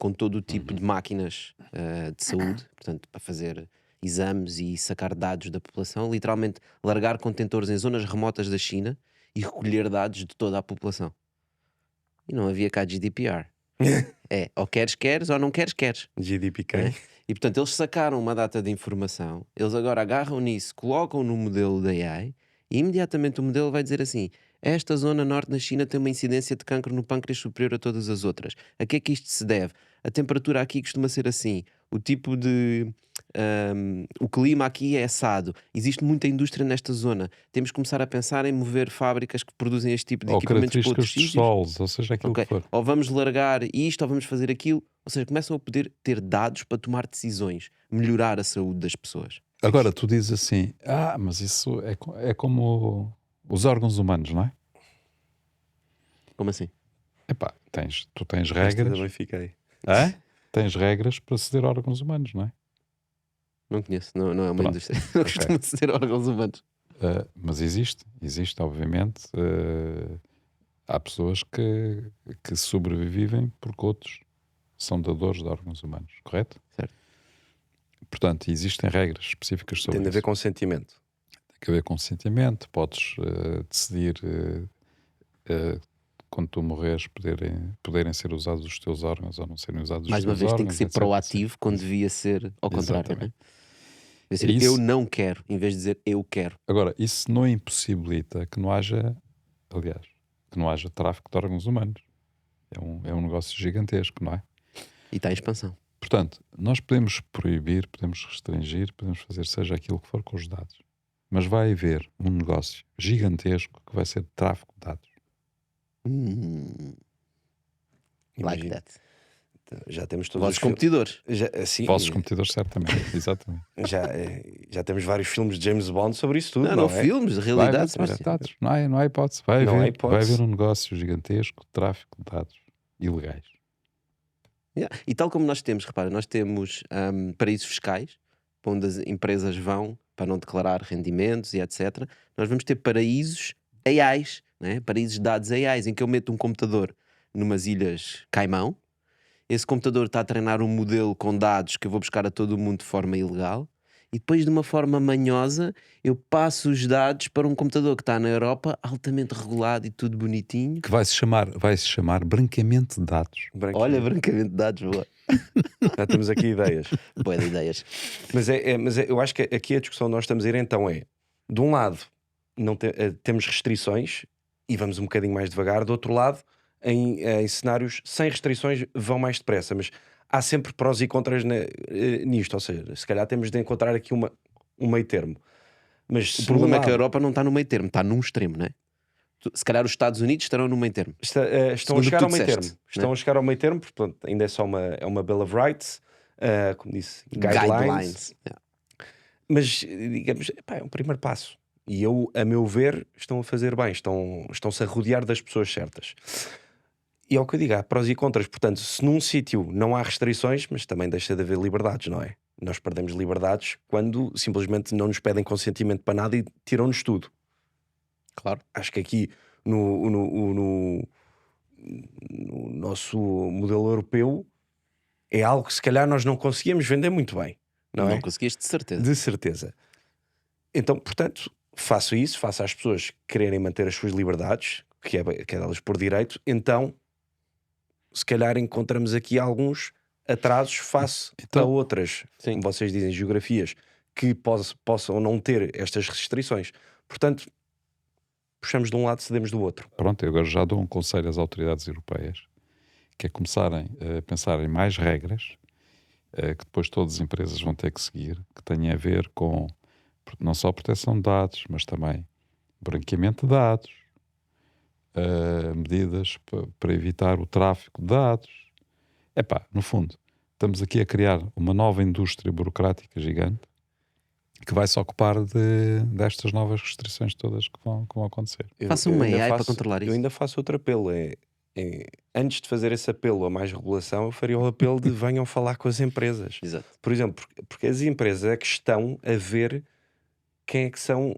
S1: com todo o tipo de máquinas de saúde, portanto, para fazer exames e sacar dados da população, literalmente largar contentores em zonas remotas da China e recolher dados de toda a população. E não havia cá GDPR. Ou queres ou não queres.
S3: GDPR.
S1: É? E portanto eles sacaram uma data de informação, eles agora agarram nisso, colocam no modelo da AI e imediatamente o modelo vai dizer assim: esta zona norte na China tem uma incidência de cancro no pâncreas superior a todas as outras. A que é que isto se deve? A temperatura aqui costuma ser assim, o tipo de... o clima aqui é assado, existe muita indústria nesta zona, temos que começar a pensar em mover fábricas que produzem este tipo de
S2: Ou
S1: equipamentos para outros
S2: características dos
S1: sítios.
S2: solos, ou seja, aquilo
S1: Ok.
S2: que for.
S1: Ou vamos largar isto, ou vamos fazer aquilo. Ou seja, começam a poder ter dados para tomar decisões, melhorar a saúde das pessoas.
S2: Agora, tu dizes assim, mas isso é como os órgãos humanos, não é?
S1: Como assim?
S2: Epá, tu tens
S3: Esta
S2: regras.
S3: também fiquei.
S2: Tens regras para ceder órgãos humanos, não é?
S1: Não conheço, não é uma
S2: Pronto.
S1: indústria. Não costuma ser órgãos humanos.
S2: Mas existe, obviamente. Há pessoas que sobrevivem porque outros são dadores de órgãos humanos, correto?
S1: Certo.
S2: Portanto, existem regras específicas sobre
S3: Tem de
S2: isso.
S3: haver consentimento.
S2: Tem que haver consentimento, podes decidir quando tu morreres poderem ser usados os teus órgãos ou não serem usados
S1: Mais
S2: os
S1: uma
S2: teus
S1: vez
S2: órgãos.
S1: tem que ser
S2: etc,
S1: proativo
S2: etc.
S1: quando devia ser ao contrário. Não é?
S2: Exatamente.
S1: Devia ser,
S2: Isso-
S1: eu não quero, em vez de dizer eu quero.
S2: Agora, isso não impossibilita que não haja, aliás, que não haja tráfico de órgãos humanos. É um negócio gigantesco, não é?
S1: E está em expansão.
S2: Portanto, nós podemos proibir, podemos restringir, podemos fazer seja aquilo que for com os dados. Mas vai haver um negócio gigantesco que vai ser de tráfico de dados.
S1: Like
S3: Imagina.
S1: that.
S3: Já temos todos
S1: Vossos
S3: os filmes.
S1: competidores.
S3: Sim,
S2: Vossos competidores, certamente. Exatamente.
S3: já temos vários filmes de James Bond sobre isso tudo.
S1: Não,
S3: é?
S1: filmes, de
S2: Vai haver
S1: realidade.
S2: tráfico de dados. Não há hipótese. Vai
S3: Não há
S2: haver
S3: hipótese.
S2: um negócio gigantesco de tráfico de dados ilegais.
S1: Yeah. E tal como nós temos, repara, nós temos paraísos fiscais, para onde as empresas vão para não declarar rendimentos e etc. Nós vamos ter paraísos AIs, né? Paraísos de dados AIs, em que eu meto um computador numas ilhas Caimão, esse computador está a treinar um modelo com dados que eu vou buscar a todo o mundo de forma ilegal, e depois de uma forma manhosa eu passo os dados para um computador que está na Europa, altamente regulado e tudo bonitinho.
S2: Que vai se chamar branqueamento de dados.
S3: Branquinho.
S1: Olha, brancamente dados, boa.
S3: Já temos aqui ideias.
S1: Boa de ideias.
S3: Mas eu acho que aqui a discussão que nós estamos a ir então é, de um lado, temos restrições e vamos um bocadinho mais devagar, do outro lado, em cenários sem restrições vão mais depressa, mas há sempre prós e contras nisto, ou seja, se calhar temos de encontrar aqui um meio termo. Mas
S1: O problema é que a Europa não está no meio termo, está num extremo, não é? Se calhar os Estados Unidos estarão no meio termo.
S3: estão a
S1: Segundo o que
S3: chegar
S1: tu
S3: ao meio
S1: disseste,
S3: termo. Estão
S1: né?
S3: a chegar ao meio termo, porque pronto, ainda é só uma Bill of Rights, como disse, guidelines.
S1: Yeah.
S3: Mas, digamos, é um primeiro passo. E a meu ver, estão a fazer bem. Estão-se a rodear das pessoas certas. E é o que eu digo, há prós e contras. Portanto, se num sítio não há restrições, mas também deixa de haver liberdades, não é? Nós perdemos liberdades quando simplesmente não nos pedem consentimento para nada e tiram-nos tudo.
S1: Claro.
S3: Acho que aqui no nosso modelo europeu é algo que se calhar nós não conseguíamos vender muito bem, não é?
S1: conseguiste, de certeza.
S3: De certeza. Então, portanto, faço isso, faço às pessoas que quererem manter as suas liberdades, que é delas por direito, então se calhar encontramos aqui alguns atrasos face a outras,
S1: Sim.
S3: como vocês dizem, geografias que possam não ter estas restrições. Portanto, puxamos de um lado, cedemos do outro.
S2: Pronto, eu agora já dou um conselho às autoridades europeias, que é começarem a pensar em mais regras, que depois todas as empresas vão ter que seguir, que tenham a ver com não só proteção de dados, mas também branqueamento de dados, medidas para evitar o tráfico de dados. Epá, no fundo, estamos aqui a criar uma nova indústria burocrática gigante que vai se ocupar destas novas restrições todas que vão acontecer.
S1: Faça uma AI para controlar
S3: Eu
S1: isso.
S3: ainda faço outro apelo. Antes de fazer esse apelo a mais regulação, eu faria o apelo de venham falar com as empresas.
S1: Exato.
S3: Por exemplo, porque as empresas é que estão a ver quem é que são,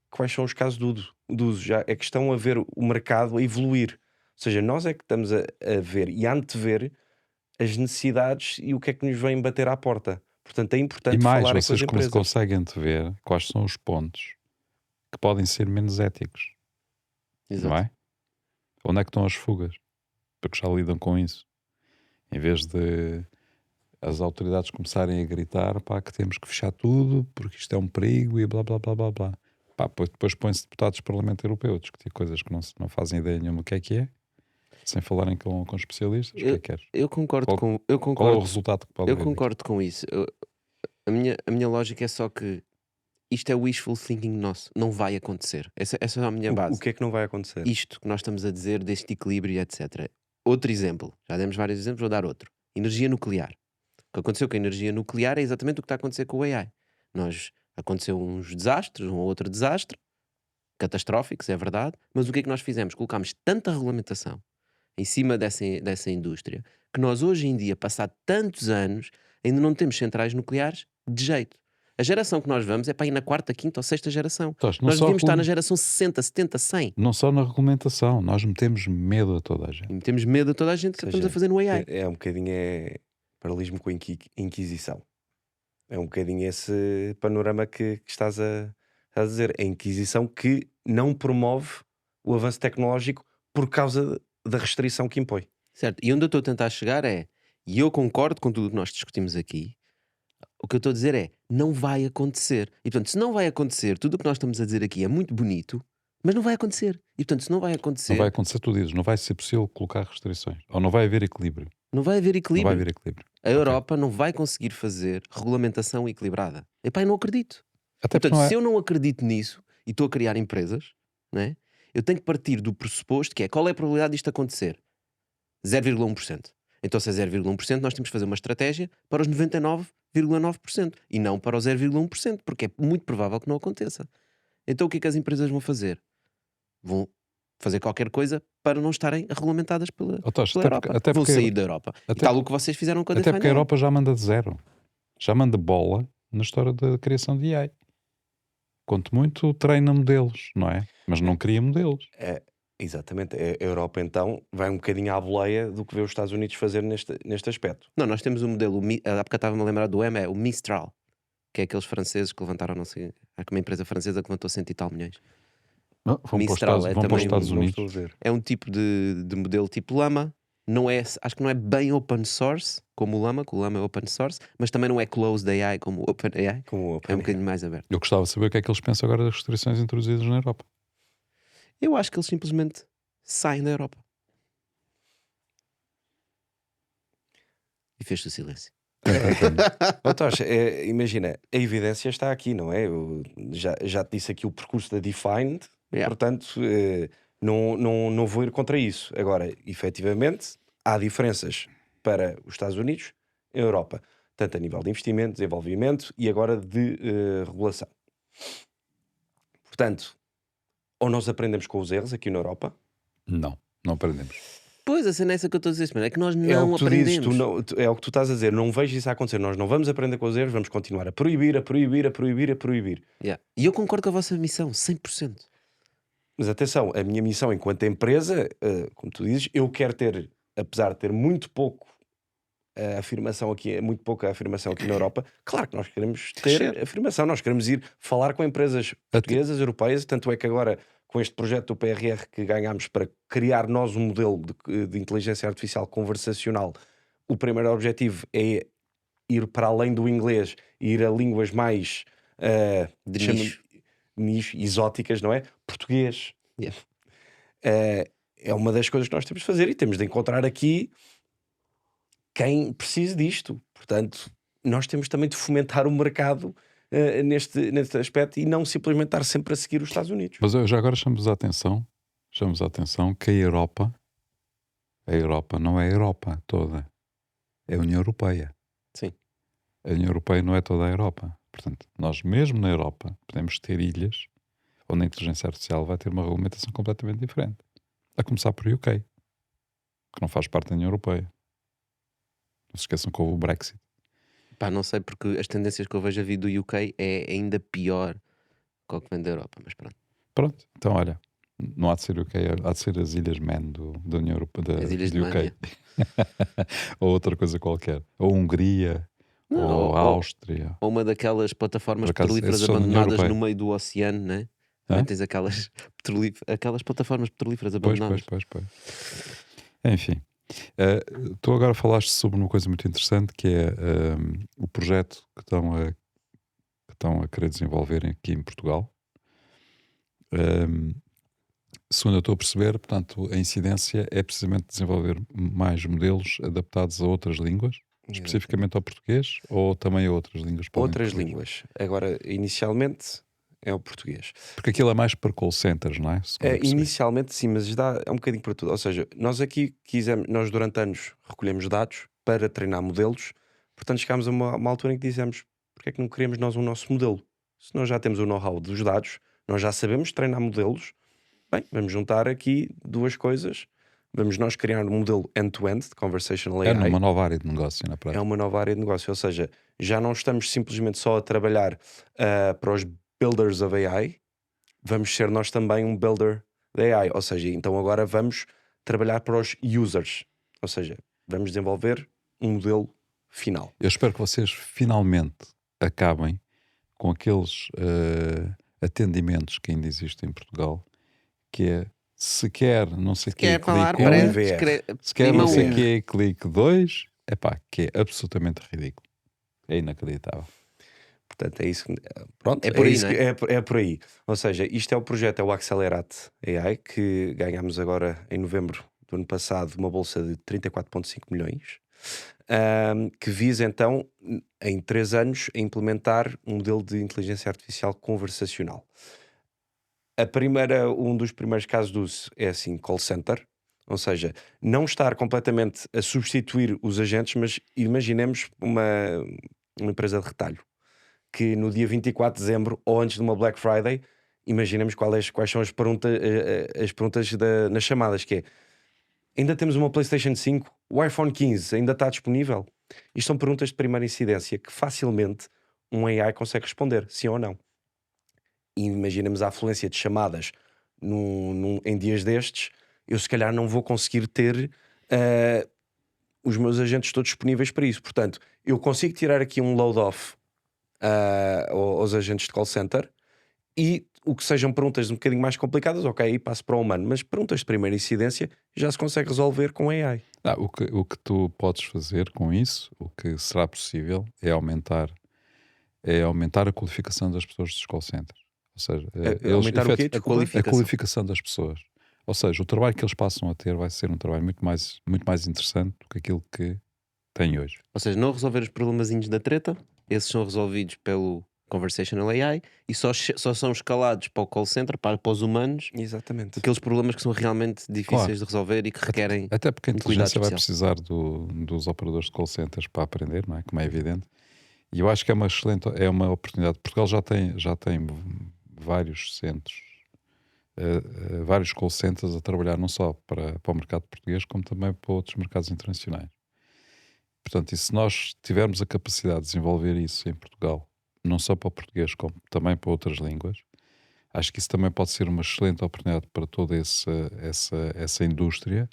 S3: quais são os casos de uso, já é que estão a ver o mercado a evoluir. Ou seja, nós é que estamos a ver e a antever as necessidades e o que é que nos vem bater à porta. Portanto, é
S2: E
S3: importante
S2: mais,
S3: falarem com as
S2: vocês
S3: empresas.
S2: conseguem ver quais são os pontos que podem ser menos éticos,
S1: Exato.
S2: não é? Onde é que estão as fugas? Porque já lidam com isso. Em vez de as autoridades começarem a gritar, pá, que temos que fechar tudo porque isto é um perigo e blá blá blá blá blá. Pá, depois põem-se deputados do Parlamento Europeu a discutir coisas que não fazem ideia nenhuma o que é, sem falarem com especialistas. O que é que queres?
S1: Eu concordo
S2: Qual-
S1: com. Eu
S2: Qual é o
S1: concordo,
S2: resultado que pode
S1: eu
S2: haver disto?
S1: concordo com isso. A minha lógica é só que isto é wishful thinking nosso. Não vai acontecer. Essa é a minha base.
S3: O que é que não vai acontecer?
S1: Isto que nós estamos a dizer deste equilíbrio, etc. Outro exemplo. Já demos vários exemplos, vou dar outro. Energia nuclear. O que aconteceu com a energia nuclear é exatamente o que está a acontecer com o AI. Aconteceu uns desastres, um ou outro desastre, catastróficos, é verdade, mas o que é que nós fizemos? Colocámos tanta regulamentação em cima dessa indústria que nós hoje em dia, passado tantos anos, ainda não temos centrais nucleares de jeito. A geração que nós vamos é para ir na quarta, quinta ou sexta geração.
S2: Então, não
S1: Nós
S2: só
S1: devíamos estar na geração 60, 70, 100.
S2: Não só na regulamentação, nós metemos medo a toda a gente.
S1: E metemos medo a toda a gente que
S3: Ou
S1: estamos
S3: seja,
S1: a fazer no AI.
S3: É um bocadinho paralelismo com a Inquisição. É um bocadinho esse panorama que estás a dizer. A Inquisição que não promove o avanço tecnológico por causa da restrição que impõe.
S1: Certo? E onde eu estou a tentar chegar e eu concordo com tudo o que nós discutimos aqui, o que eu estou a dizer é, não vai acontecer. E portanto, se não vai acontecer, tudo o que nós estamos a dizer aqui é muito bonito, mas não vai acontecer. E portanto, se não vai acontecer,
S2: Não vai acontecer, tu dizes, não vai ser possível colocar restrições. Ou não vai haver equilíbrio.
S1: não vai haver
S2: Não
S1: equilíbrio.
S2: vai haver equilíbrio.
S1: A Europa não vai conseguir fazer regulamentação equilibrada. Epá, eu não acredito.
S2: Até porque
S1: Portanto,
S2: não é.
S1: se eu não acredito nisso e estou a criar empresas, né, eu tenho que partir do pressuposto que é qual é a probabilidade disto acontecer? 0,1%. Então, se é 0,1%, nós temos que fazer uma estratégia para os 99,9% e não para os 0,1%, porque é muito provável que não aconteça. Então, o que é que as empresas vão fazer? Vão fazer qualquer coisa para não estarem regulamentadas pela Europa. Vão sair da Europa. E tal o que vocês fizeram com a
S2: Até
S1: Define
S2: porque a
S1: AI.
S2: Europa já manda de zero. Já manda bola na história da criação de AI. Quanto muito treina modelos, não é? Mas não cria modelos.
S3: Exatamente. A Europa, então, vai um bocadinho à boleia do que vê os Estados Unidos fazer neste aspecto.
S1: Não, nós temos um modelo, há bocado estava-me a lembrar do M, é o Mistral, que é aqueles franceses que levantaram, não sei, há uma empresa francesa que levantou 100 e tal milhões.
S2: Não, vão
S1: Mistral
S2: para os
S1: é também
S2: Estados
S3: Não
S2: Unidos.
S3: estou a ver.
S1: É um tipo de modelo tipo Llama, não é, acho que não é bem open source como o Llama, que o Llama é open source, mas também não é closed AI como o OpenAI,
S3: Como o
S1: é um
S3: OpenAI.
S1: bocadinho mais aberto.
S2: Eu gostava de saber o que é que eles pensam agora das restrições introduzidas na Europa.
S1: Eu acho que eles simplesmente saem da Europa. E fez-se o silêncio.
S3: Tocha, imagina, a evidência está aqui, não é? Eu já te disse aqui o percurso da Defined,
S1: Yeah.
S3: portanto, não vou ir contra isso. Agora, efetivamente, há diferenças para os Estados Unidos e a Europa, tanto a nível de investimento, desenvolvimento e agora de regulação. Portanto, ou nós aprendemos com os erros aqui na Europa,
S2: Não aprendemos.
S1: Pois, a cena é essa que eu estou a dizer, mano. É que nós
S3: É o
S1: não
S3: que tu dizes,
S1: aprendemos.
S3: é o que tu estás a dizer. Não vejo isso a acontecer. Nós não vamos aprender com os erros, vamos continuar a proibir, a proibir, a proibir, a proibir.
S1: Yeah. E eu concordo com a vossa missão, 100%.
S3: Mas atenção, a minha missão enquanto empresa, como tu dizes, eu quero ter, apesar de ter muito pouco afirmação aqui, muito pouca afirmação aqui na Europa, claro que nós queremos ter
S1: Crescer.
S3: afirmação, nós queremos ir falar com empresas
S2: Até-
S3: portuguesas, europeias, tanto é que agora com este projeto do PRR que ganhámos para criar nós um modelo de inteligência artificial conversacional, o primeiro objetivo é ir para além do inglês e ir a línguas mais
S1: De
S3: chama-
S1: nicho.
S3: nicho, exóticas, não é? Português.
S1: Yeah.
S3: É uma das coisas que nós temos de fazer e temos de encontrar aqui quem precise disto. Portanto, nós temos também de fomentar o mercado neste aspecto e não simplesmente estar sempre a seguir os Estados Unidos.
S2: Mas eu já agora chamamos a atenção que a Europa não é a Europa toda, é a União Europeia.
S1: Sim.
S2: A União Europeia não é toda a Europa. Portanto, nós mesmo na Europa podemos ter ilhas onde a inteligência artificial vai ter uma regulamentação completamente diferente. A começar por UK, que não faz parte da União Europeia. Não se esqueçam que houve o Brexit.
S1: Pá, não sei porque as tendências que eu vejo a vir do UK é ainda pior que o que vem da Europa, mas pronto.
S2: Pronto, então olha, não há de ser o UK, há de ser as Ilhas Man da União Europeia,
S1: As Ilhas de
S2: do
S1: Man,
S2: UK. Ou outra coisa qualquer. Ou Hungria,
S1: Não,
S2: ou Áustria.
S1: Ou uma daquelas plataformas
S2: Por acaso,
S1: petrolíferas
S2: esses são da União
S1: abandonadas
S2: Europeia.
S1: no meio do oceano, né? Também
S2: Hã?
S1: tens aquelas, aquelas plataformas petrolíferas
S2: Pois.
S1: abandonadas.
S2: Enfim, tu agora falaste sobre uma coisa muito interessante que é o projeto que estão a querer desenvolver aqui em Portugal. Segundo eu estou a perceber, portanto, a incidência é precisamente desenvolver mais modelos adaptados a outras línguas, especificamente ao português ou também a outras línguas? para além de
S3: Outras
S2: português?
S3: línguas. Agora, inicialmente, é o português.
S2: Porque aquilo é mais para call centers, não é? Segundo eu percebi.
S3: Inicialmente, sim, mas é um bocadinho para tudo. Ou seja, nós aqui nós durante anos recolhemos dados para treinar modelos, portanto chegámos a uma altura em que dizemos porque é que não criamos nós o nosso modelo? Se nós já temos o know-how dos dados, nós já sabemos treinar modelos, bem, vamos juntar aqui duas coisas. Vamos nós criar um modelo end-to-end de Conversational AI.
S2: É numa nova área de negócio, na
S3: É
S2: prática.
S3: uma nova área de negócio, ou seja, já não estamos simplesmente só a trabalhar para os builders of AI, vamos ser nós também um builder de AI, ou seja, então agora vamos trabalhar para os users, ou seja, vamos desenvolver um modelo final.
S2: Eu espero que vocês finalmente acabem com aqueles atendimentos que ainda existem em Portugal, que é se quer não sei o que,
S1: Quer falar
S2: clique 1,
S3: para-
S1: para
S3: IVR.
S2: se quer não sei o
S1: IVR.
S2: que, clique 2, que é absolutamente ridículo. É inacreditável.
S3: Portanto, é isso. Pronto,
S1: É por aí,
S3: isso
S1: não
S3: é por aí. Ou seja, isto é o projeto, é o Accelerate AI, que ganhámos agora em novembro do ano passado uma bolsa de 34,5 milhões, que visa então, em 3 anos, a implementar um modelo de inteligência artificial conversacional. Um dos primeiros casos de uso é assim, call center, ou seja, não estar completamente a substituir os agentes, mas imaginemos uma empresa de retalho que no dia 24 de dezembro ou antes de uma Black Friday, imaginemos quais são as perguntas nas chamadas, que é, ainda temos uma PlayStation 5, o iPhone 15 ainda está disponível? Isto são perguntas de primeira incidência que facilmente um AI consegue responder, sim ou não. E imaginemos a afluência de chamadas em dias destes, eu se calhar não vou conseguir ter os meus agentes todos disponíveis para isso. Portanto, eu consigo tirar aqui um load-off aos agentes de call center e o que sejam perguntas um bocadinho mais complicadas, ok, aí passo para o humano, mas perguntas de primeira incidência já se consegue resolver com AI.
S2: O que tu podes fazer com isso, o que será possível, é aumentar a qualificação das pessoas dos call centers. Ou seja,
S3: Aumentar o quê?
S2: a
S3: Desculpa?
S2: qualificação das pessoas. Ou seja, o trabalho que eles passam a ter vai ser um trabalho muito mais interessante do que aquilo que têm hoje.
S1: Ou seja, não resolver os problemazinhos da treta, esses são resolvidos pelo Conversational AI e só são escalados para o call center, para os humanos,
S3: Exatamente.
S1: aqueles problemas que são realmente difíceis de resolver e que requerem
S2: Até porque a
S1: cuidado
S2: inteligência vai
S1: especial.
S2: precisar dos operadores de call centers para aprender, não é? Como é evidente. E eu acho que é uma oportunidade. Portugal já tem vários centros vários call centers a trabalhar não só para o mercado português, como também para outros mercados internacionais. Portanto, e se nós tivermos a capacidade de desenvolver isso em Portugal, não só para o português, como também para outras línguas, acho que isso também pode ser uma excelente oportunidade para toda essa indústria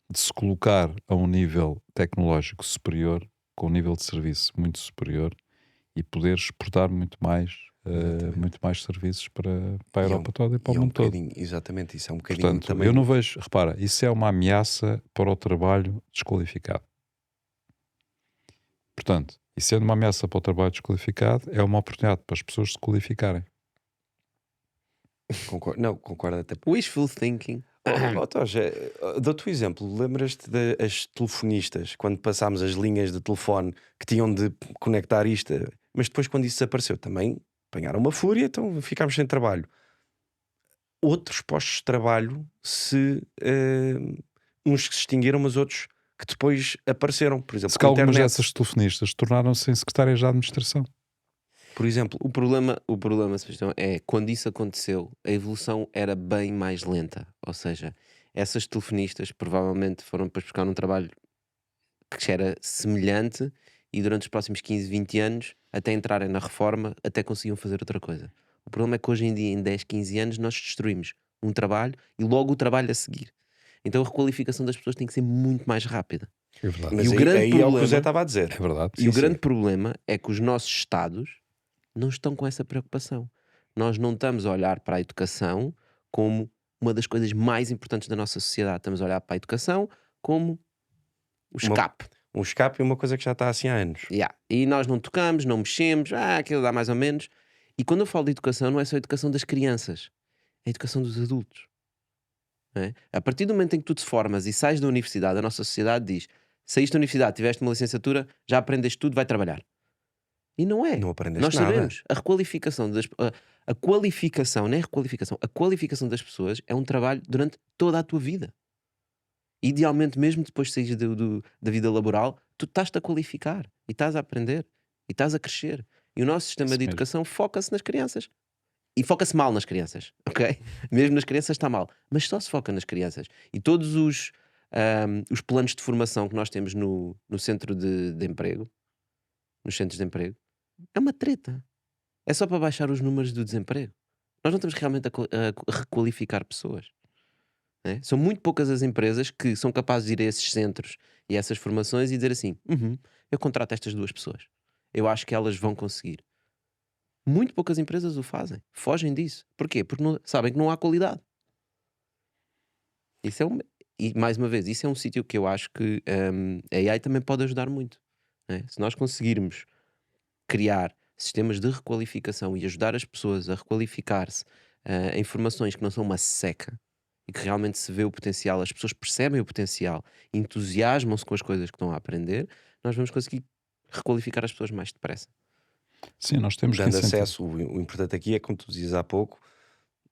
S2: de se colocar a um nível tecnológico superior, com um nível de serviço muito superior e poder exportar muito mais serviços para a Europa toda e para o mundo todo.
S3: Exatamente, isso é um bocadinho
S2: Portanto,
S3: também.
S2: eu não vejo, repara, isso é uma ameaça para o trabalho desqualificado. Portanto, e sendo uma ameaça para o trabalho desqualificado, é uma oportunidade para as pessoas se qualificarem.
S3: Concordo até.
S1: Wishful thinking.
S3: Toja, dou-te um exemplo. Lembras-te das telefonistas, quando passámos as linhas de telefone que tinham de conectar isto, mas depois, quando isso desapareceu, também apanharam uma fúria, então ficámos sem trabalho. Outros postos de trabalho, uns que se extinguiram, mas outros que depois apareceram. Por exemplo,
S2: Se
S3: com a
S2: que algumas
S3: internet.
S2: dessas telefonistas tornaram-se em secretárias de administração.
S3: Por exemplo,
S1: O problema, Sebastião, é quando isso aconteceu, a evolução era bem mais lenta. Ou seja, essas telefonistas provavelmente foram depois buscar um trabalho que era semelhante e durante os próximos 15, 20 anos, até entrarem na reforma, até conseguiam fazer outra coisa. O problema é que hoje em dia, em 10, 15 anos, nós destruímos um trabalho e logo o trabalho a seguir. Então a requalificação das pessoas tem que ser muito mais rápida.
S2: É verdade.
S3: mas
S1: E o
S3: aí,
S1: grande
S3: aí é o que o
S1: problema-
S3: Zé estava a dizer.
S2: É verdade.
S1: E o grande problema é que os nossos Estados não estão com essa preocupação. Nós não estamos a olhar para a educação como uma das coisas mais importantes da nossa sociedade. Estamos a olhar para a educação como o escape.
S3: Um escape é uma coisa que já está assim há anos.
S1: Yeah. E nós não tocamos, não mexemos, aquilo dá mais ou menos. E quando eu falo de educação, não é só a educação das crianças, é a educação dos adultos. Não é? A partir do momento em que tu te formas e sais da universidade, a nossa sociedade diz: saíste da universidade, tiveste uma licenciatura, já aprendeste tudo, vai trabalhar. E não é.
S3: Não aprendeste
S1: Nós
S3: nada.
S1: sabemos, a requalificação a qualificação, não é a requalificação, a qualificação das pessoas é um trabalho durante toda a tua vida. Idealmente, mesmo depois de saís da vida laboral, tu estás-te a qualificar e estás a aprender e estás a crescer. E o nosso sistema
S2: Isso
S1: de
S2: mesmo.
S1: educação foca-se nas crianças. E foca-se mal nas crianças, ok? Mesmo nas crianças está mal. Mas só se foca nas crianças. E todos os planos de formação que nós temos no centro de emprego, nos centros de emprego, é uma treta. É só para baixar os números do desemprego. Nós não estamos realmente a requalificar pessoas. Né? São muito poucas as empresas que são capazes de ir a esses centros e a essas formações e dizer assim: eu contrato estas duas pessoas. Eu acho que elas vão conseguir. Muito poucas empresas o fazem. Fogem disso. Porquê? Porque sabem que não há qualidade. Isso é e mais uma vez, isso é um sítio que eu acho que a AI também pode ajudar muito. Né? Se nós conseguirmos criar sistemas de requalificação e ajudar as pessoas a requalificar-se em formações que não são uma seca e que realmente se vê o potencial, as pessoas percebem o potencial, entusiasmam-se com as coisas que estão a aprender, nós vamos conseguir requalificar as pessoas mais depressa.
S2: Sim, nós temos que
S3: Dando
S2: incentivar.
S3: acesso, o importante aqui é, como tu dizias há pouco,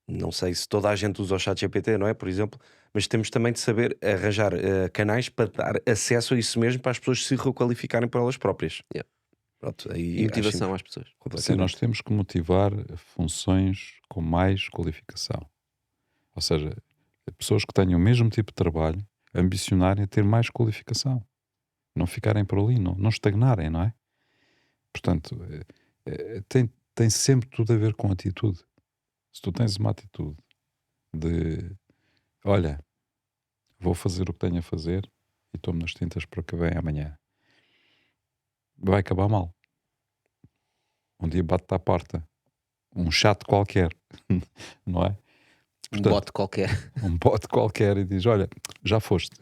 S3: não sei se toda a gente usa o chat GPT, não é? Por exemplo, mas temos também de saber arranjar canais para dar acesso a isso mesmo para as pessoas se requalificarem por elas próprias.
S1: Yeah.
S3: Pronto, aí
S1: E motivação às pessoas.
S2: Sim, nós temos que motivar funções com mais qualificação. Ou seja, pessoas que tenham o mesmo tipo de trabalho, ambicionarem a ter mais qualificação. Não ficarem por ali, não estagnarem, não é? Portanto, tem sempre tudo a ver com atitude. Se tu tens uma atitude de, olha, vou fazer o que tenho a fazer e estou-me nas tintas para o que vem amanhã, vai acabar mal. Um dia bate-te à porta um chato qualquer, não é?
S1: Um bote qualquer.
S2: Um bote qualquer e diz, olha, já foste,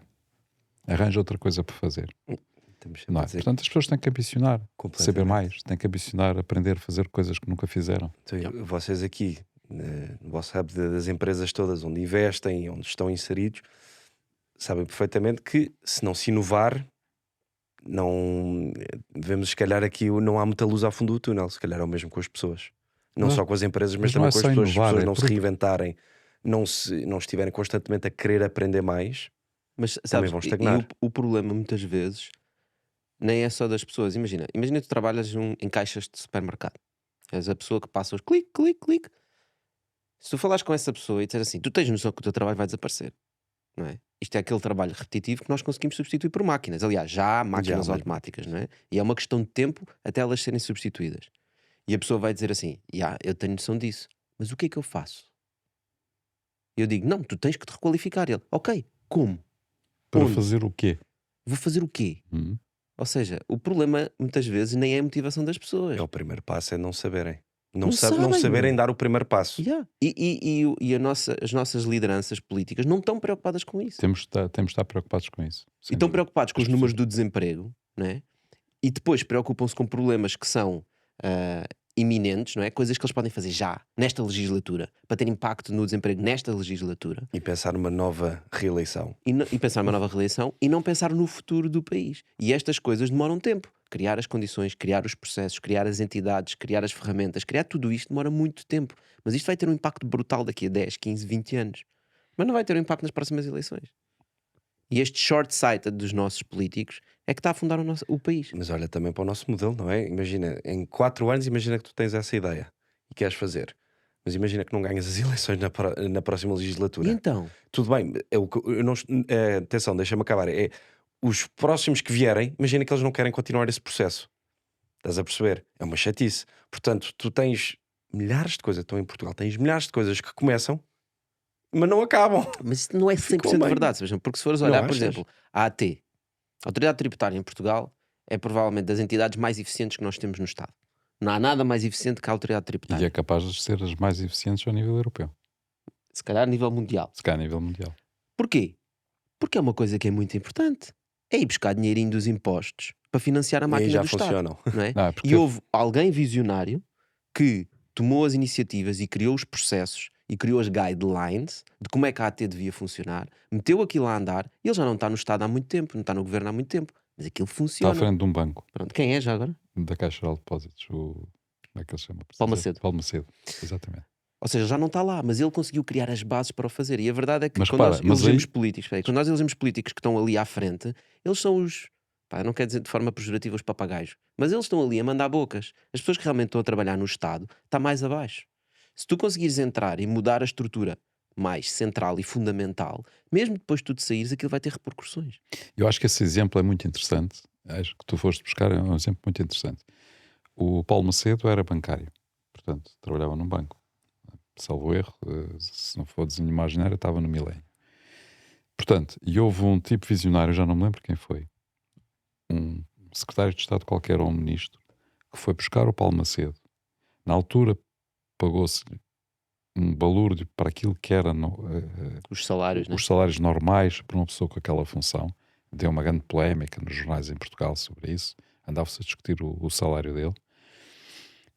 S2: arranja outra coisa para fazer.
S3: Temos sempre
S2: Não
S3: a
S2: é?
S3: dizer
S2: Portanto, as pessoas têm que ambicionar, saber
S3: completamente.
S2: mais, têm que ambicionar, aprender a fazer coisas que nunca fizeram.
S3: Então, vocês aqui, no vosso hub das empresas todas onde investem, onde estão inseridos, sabem perfeitamente que se não se inovar, não vemos, se calhar aqui não há muita luz ao fundo do túnel, se calhar é o mesmo com as pessoas. Não
S2: Não,
S3: só com as empresas, mas
S2: mas não
S3: também
S2: é
S3: com as
S2: só
S3: pessoas. Se as
S2: inovar,
S3: pessoas
S2: é
S3: não se
S2: porque-
S3: reinventarem, não estiverem constantemente a querer aprender mais,
S1: Mas
S3: também
S1: sabes,
S3: vão
S1: e
S3: estagnar.
S1: o problema muitas vezes nem é só das pessoas. Imagina que tu trabalhas em caixas de supermercado. És a pessoa que passa os clique, clique, clique. Se tu falares com essa pessoa e disseres assim, tu tens noção que o teu trabalho vai desaparecer, não é? Isto é aquele trabalho repetitivo que nós conseguimos substituir por máquinas. Aliás, já há máquinas
S3: mas
S1: automáticas, não é? E é uma questão de tempo até elas serem substituídas. E a pessoa vai dizer assim, eu tenho noção disso, mas o que é que eu faço? Eu digo, não, tu tens que te requalificar. Ele, ok, como?
S2: Para
S1: Onde?
S2: fazer o quê?
S1: Vou fazer o quê?
S2: Hum?
S1: Ou seja, o problema muitas vezes nem é a motivação das pessoas.
S3: é o primeiro passo, é não saberem. Não,
S1: Não
S3: não
S1: sabem,
S3: saberem
S1: meu.
S3: dar o primeiro passo.
S1: Yeah. E as nossas lideranças políticas não estão preocupadas com isso.
S2: Temos de estar preocupados com isso.
S1: E
S2: sem
S1: estão
S2: dúvida.
S1: preocupados com
S2: As
S1: os números
S2: pessoas-
S1: do desemprego, né? E depois preocupam-se com problemas que são iminentes, não é? Coisas que eles podem fazer já, nesta legislatura, para ter impacto no desemprego nesta legislatura,
S3: E pensar numa nova reeleição.
S1: e pensar numa nova reeleição, e não pensar no futuro do país. E estas coisas demoram tempo. Criar as condições, criar os processos, criar as entidades, criar as ferramentas, criar tudo isto demora muito tempo. Mas isto vai ter um impacto brutal daqui a 10, 15, 20 anos. Mas não vai ter um impacto nas próximas eleições. E este short-sighted dos nossos políticos é que está a afundar o país.
S3: Mas olha também para o nosso modelo, não é? Imagina, em 4 anos, imagina que tu tens essa ideia e queres fazer. Mas imagina que não ganhas as eleições na próxima
S1: E
S3: legislatura.
S1: então?
S3: Tudo bem, eu não, atenção, deixa-me acabar. Os próximos que vierem, imagina que eles não querem continuar esse processo. Estás a perceber? É uma chatice. Portanto, tu tens milhares de coisas, estou em Portugal, tens milhares de coisas que começam, mas não acabam.
S1: Mas isso não é 100%
S3: bem.
S1: verdade, por porque se fores
S3: Não
S1: olhar, por
S3: achas?
S1: exemplo, a AT, a Autoridade Tributária em Portugal, é provavelmente das entidades mais eficientes que nós temos no Estado. Não há nada mais eficiente que a Autoridade
S2: E
S1: Tributária.
S2: é capaz de ser as mais eficientes ao nível europeu,
S1: Se calhar a nível mundial.
S2: se calhar a nível mundial.
S1: Porquê? Porque é uma coisa que é muito importante. É ir buscar dinheirinho dos impostos para financiar a
S3: E aí
S1: máquina
S3: já
S1: do Estado.
S3: funcionam.
S1: Não é?
S2: Não, é porque
S1: E houve alguém visionário que tomou as iniciativas e criou os processos e criou as guidelines de como é que a AT devia funcionar, meteu aquilo a andar e ele já não está no Estado há muito tempo, não está no governo há muito tempo, mas aquilo
S2: está à
S1: funciona.
S2: frente de um banco,
S1: Pronto, quem é já agora?
S2: da Caixa Geral de Depósitos, como é que ele se chama?
S1: Paulo Macedo.
S2: Paulo Macedo, exatamente.
S1: Ou seja, já não está lá, mas ele conseguiu criar as bases para o fazer. E a verdade é que
S2: Mas
S1: quando
S2: repara,
S1: nós
S2: mas
S1: elegemos
S2: aí-
S1: políticos, espera aí, quando nós elegemos políticos que estão ali à frente, eles são os, não quero dizer de forma pejorativa os papagaios, mas eles estão ali a mandar bocas. As pessoas que realmente estão a trabalhar no Estado está mais abaixo. Se tu conseguires entrar e mudar a estrutura mais central e fundamental, mesmo depois de tu saíres, aquilo vai ter repercussões.
S2: Eu acho que esse exemplo é muito interessante. Acho que tu foste buscar um exemplo muito interessante. O Paulo Macedo era bancário, portanto, trabalhava num banco. Salvo erro, se não for desenho imaginário, estava no Milénio. Portanto, e houve um tipo visionário, já não me lembro quem foi, um secretário de Estado qualquer ou um ministro, que foi buscar o Paulo Macedo. Na altura, pagou-se-lhe um balúrdio para aquilo que era
S1: Os salários, né?
S2: os salários normais para uma pessoa com aquela função. Deu uma grande polémica nos jornais em Portugal sobre isso. Andava-se a discutir o salário dele.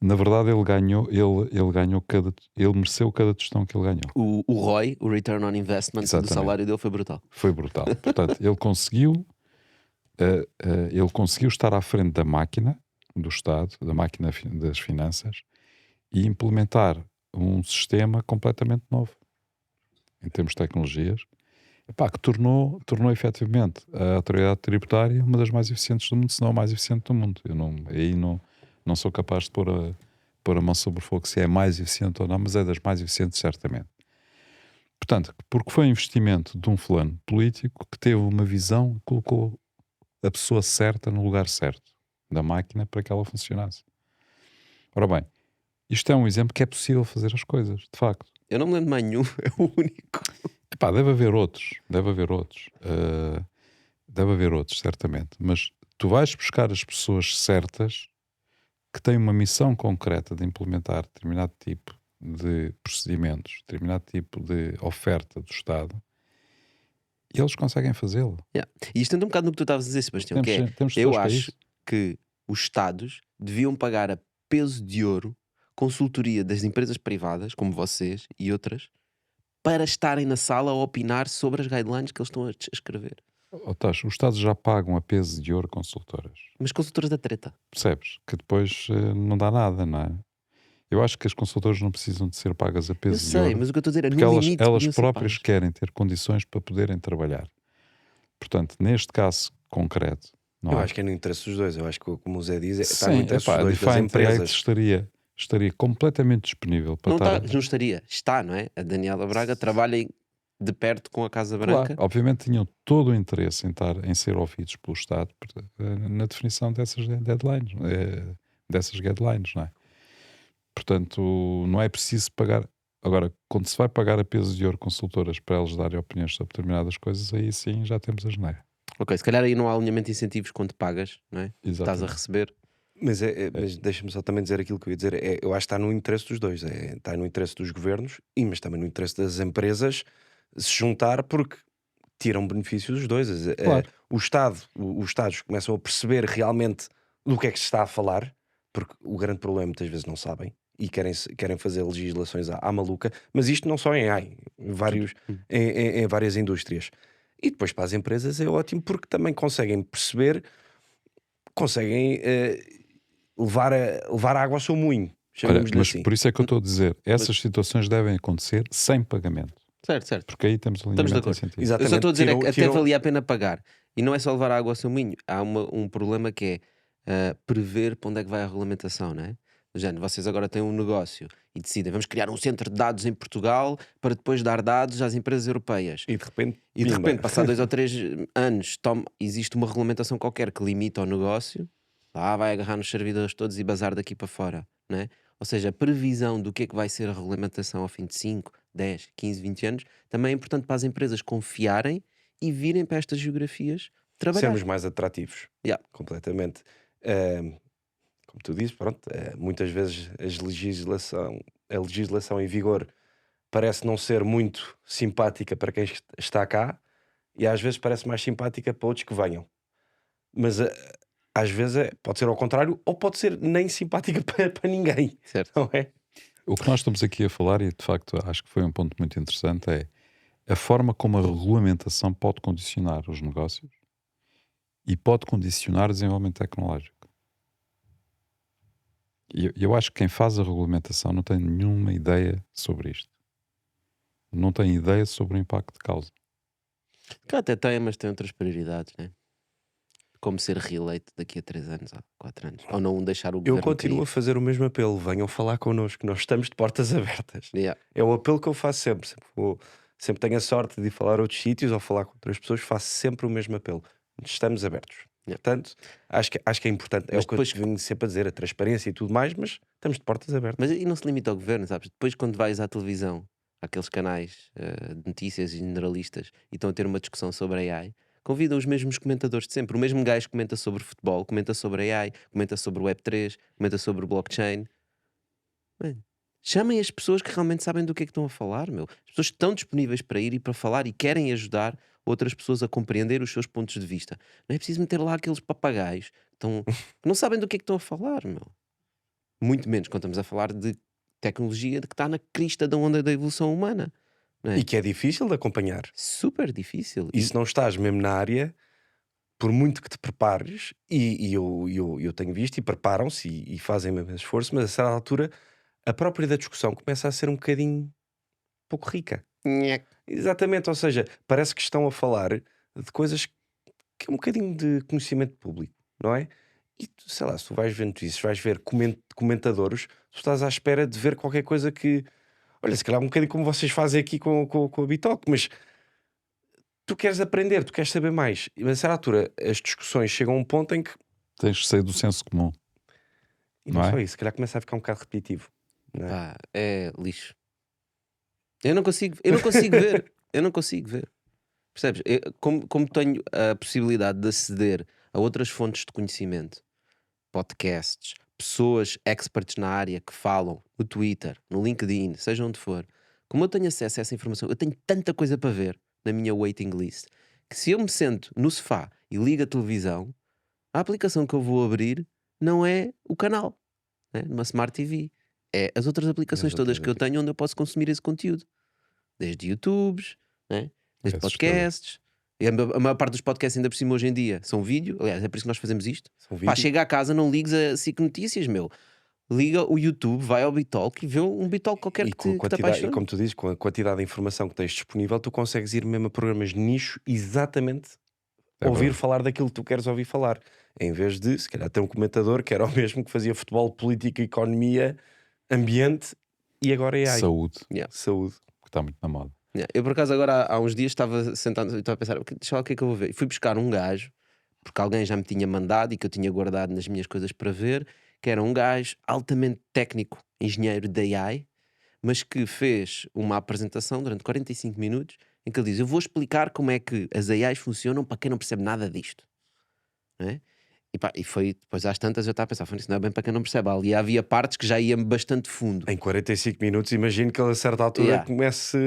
S2: Na verdade, ele ganhou ele mereceu cada tostão que ele ganhou.
S1: O ROI, o Return on Investment
S2: Exatamente.
S1: do salário dele foi brutal.
S2: Foi brutal. Portanto, ele conseguiu estar à frente da máquina do Estado, da máquina das finanças, e implementar um sistema completamente novo em termos de tecnologias, que tornou efetivamente a autoridade tributária uma das mais eficientes do mundo, se não a mais eficiente do mundo. Eu não sou capaz de pôr a mão sobre o fogo se é mais eficiente ou não, mas é das mais eficientes certamente. Portanto, porque foi um investimento de um fulano político que teve uma visão, colocou a pessoa certa no lugar certo da máquina para que ela funcionasse. Ora bem, isto é um exemplo que é possível fazer as coisas, de facto.
S1: Eu não me lembro de mais nenhum, é o único.
S2: Deve haver outros, certamente, mas tu vais buscar as pessoas certas que têm uma missão concreta de implementar determinado tipo de procedimentos, determinado tipo de oferta do Estado, e eles conseguem fazê-lo.
S1: Yeah. E isto entra um bocado no que tu estavas a dizer, Sebastião, que é,
S2: Temos
S1: eu
S2: pessoas para
S1: acho
S2: isso.
S1: que os Estados deviam pagar a peso de ouro consultoria das empresas privadas, como vocês e outras, para estarem na sala a opinar sobre as guidelines que eles estão a escrever.
S2: Tacho, os Estados já pagam a peso de ouro consultoras.
S1: Mas consultoras da treta.
S2: Percebes? Que depois não dá nada, não é? Eu acho que as consultoras não precisam de ser pagas a peso
S1: Eu
S2: de
S1: sei,
S2: ouro.
S1: mas o que eu estou a dizer é
S2: Porque
S1: no limite
S2: elas
S1: podiam ser
S2: próprias
S1: pagas.
S2: querem ter condições para poderem trabalhar. Portanto, neste caso concreto, não
S3: Eu
S2: é?
S3: acho que é no interesse dos dois. Eu acho que, como o Zé diz, está no
S2: Sim,
S3: interesse
S2: a
S3: dos dois, das
S2: Defined AI
S3: empresas.
S2: estaria estaria completamente disponível para
S1: Não,
S2: estar.
S1: não estaria. Está, não é? A Daniela Braga trabalha de perto com a Casa
S2: Claro,
S1: Branca.
S2: obviamente tinham todo o interesse em ser ouvidos pelo Estado na definição dessas deadlines, dessas guidelines, não é? Portanto, não é preciso pagar. Agora, quando se vai pagar a peso de ouro consultoras para elas darem opiniões sobre determinadas coisas, aí sim já temos a geneira.
S1: Ok, se calhar aí não há alinhamento de incentivos quando pagas, não é? Estás a
S2: Exatamente.
S1: receber.
S3: Mas deixa-me só também dizer aquilo que eu ia dizer. Eu acho que está no interesse dos dois. Está no interesse dos governos, mas também no interesse das empresas se juntar, porque tiram benefício dos dois.
S2: Claro.
S3: Os Estados começam a perceber realmente do que é que se está a falar, porque o grande problema muitas vezes não sabem e querem fazer legislações à maluca, mas isto não só em AI, em várias indústrias. E depois para as empresas é ótimo porque também conseguem perceber, conseguem levar a água ao seu moinho,
S2: Olha,
S3: chamemos-lhe
S2: mas
S3: assim.
S2: por isso é que eu estou a dizer, essas situações devem acontecer sem pagamento,
S1: Certo, certo.
S2: porque aí temos
S1: Estamos de
S2: alinhamento em
S1: acordo.
S2: sentido.
S1: Eu só
S3: Exatamente.
S1: estou a dizer é que até
S3: Tiram-
S1: valia a pena pagar. E não é só levar a água ao seu moinho. Há um problema que é prever para onde é que vai a regulamentação, não é? Do género, vocês agora têm um negócio e decidem, vamos criar um centro de dados em Portugal para depois dar dados às empresas europeias.
S3: E de repente,
S1: E de
S3: pimba.
S1: repente, passar 2 ou 3 anos, existe uma regulamentação qualquer que limita o negócio, vai agarrar nos servidores todos e bazar daqui para fora, não é? Ou seja, a previsão do que é que vai ser a regulamentação ao fim de 5, 10, 15, 20 anos também é importante para as empresas confiarem e virem para estas geografias trabalhar.
S3: sermos mais atrativos.
S1: Yeah.
S3: Completamente. Como tu dizes, pronto, muitas vezes a legislação em vigor parece não ser muito simpática para quem está cá e às vezes parece mais simpática para outros que venham. Mas às vezes pode ser ao contrário ou pode ser nem simpática para ninguém,
S1: Certo.
S3: não é?
S2: O que nós estamos aqui a falar, e de facto acho que foi um ponto muito interessante, é a forma como a regulamentação pode condicionar os negócios e pode condicionar o desenvolvimento tecnológico. E eu acho que quem faz a regulamentação não tem nenhuma ideia sobre isto. Não tem ideia sobre o impacto de causa.
S1: Cá até tem, mas tem outras prioridades, né? Como ser reeleito daqui a 3 anos ou 4 anos. Ou não deixar o
S3: Eu
S1: governo
S3: continuo
S1: cair.
S3: a fazer o mesmo apelo. Venham falar connosco, nós estamos de portas abertas.
S1: Yeah.
S3: É o apelo que eu faço sempre. Sempre tenho a sorte de ir falar a outros sítios ou falar com outras pessoas, faço sempre o mesmo apelo. Estamos abertos.
S1: Yeah.
S3: Portanto, acho que é importante. É
S1: Mas
S3: o que
S1: depois-
S3: eu venho sempre a dizer, a transparência e tudo mais, mas estamos de portas abertas.
S1: Mas e não se limita ao governo, sabes? Depois, quando vais à televisão, àqueles canais de notícias e generalistas e estão a ter uma discussão sobre AI, convidam os mesmos comentadores de sempre. O mesmo gajo comenta sobre futebol, comenta sobre AI, comenta sobre o Web3, comenta sobre o blockchain. Mano, chamem as pessoas que realmente sabem do que é que estão a falar, meu. As pessoas estão disponíveis para ir e para falar e querem ajudar outras pessoas a compreender os seus pontos de vista. Não é preciso meter lá aqueles papagaios que não sabem do que é que estão a falar, meu. Muito menos quando estamos a falar de tecnologia de que está na crista da onda da evolução humana. Não é?
S3: E que é difícil de acompanhar.
S1: Super difícil.
S3: E se não estás mesmo na área, por muito que te prepares, e eu tenho visto, e preparam-se e fazem mesmo esse esforço, mas a certa altura a própria da discussão começa a ser um bocadinho pouco rica.
S1: Nhec.
S3: Exatamente, ou seja, parece que estão a falar de coisas que é um bocadinho de conhecimento público, não é? E sei lá, se tu vais ver notícias, vais ver comentadores, tu estás à espera de ver qualquer coisa que, olha, se calhar um bocadinho como vocês fazem aqui com a Bitalk, mas tu queres aprender, tu queres saber mais. E a certa altura as discussões chegam a um ponto em que,
S2: Tens que sair do senso comum.
S3: e não
S2: Não é?
S3: só isso, se calhar começa a ficar um bocado repetitivo. Não é?
S1: Pá, é lixo. Eu não consigo ver. Eu não consigo ver. Percebes? Como tenho a possibilidade de aceder a outras fontes de conhecimento, podcasts, pessoas experts na área que falam no Twitter, no LinkedIn, seja onde for, como eu tenho acesso a essa informação, eu tenho tanta coisa para ver na minha waiting list que se eu me sento no sofá e ligo a televisão, a aplicação que eu vou abrir não é o canal, né? Numa Smart TV. É as outras aplicações
S3: As
S1: todas
S3: outras
S1: que eu tenho onde eu posso consumir esse conteúdo. Desde YouTubes, né? Desde
S2: É
S1: podcasts. E a maior parte dos podcasts ainda por cima hoje em dia são vídeo. Aliás, é por isso que nós fazemos isto.
S3: São
S1: Pá,
S3: vídeos.
S1: chega a casa, não ligues a SIC Notícias, meu. Liga o YouTube, vai ao Bitalk e vê um Bitalk qualquer
S3: E
S1: que
S3: com a
S1: te
S3: quantidade, e
S1: apaixone.
S3: como tu dizes, com a quantidade de informação que tens disponível, tu consegues ir mesmo a programas de nicho exatamente
S2: É
S3: ouvir
S2: verdade.
S3: falar daquilo que tu queres ouvir falar. Em vez de, se calhar, ter um comentador que era o mesmo que fazia futebol, política, economia ambiente e agora AI.
S2: Saúde,
S3: Saúde.
S2: que está muito na moda.
S1: Eu por acaso agora há uns dias estava sentado e estava a pensar, deixa lá o que é que eu vou ver. E fui buscar um gajo, porque alguém já me tinha mandado e que eu tinha guardado nas minhas coisas para ver, que era um gajo altamente técnico, engenheiro de AI, mas que fez uma apresentação durante 45 minutos em que ele diz: eu vou explicar como é que as AIs funcionam para quem não percebe nada disto. Não é? E, pá, e foi depois às tantas eu estava a pensar, isso não é bem para quem não percebe. Ali havia partes que já iam bastante fundo.
S3: Em 45 minutos, imagino que ele a certa altura comece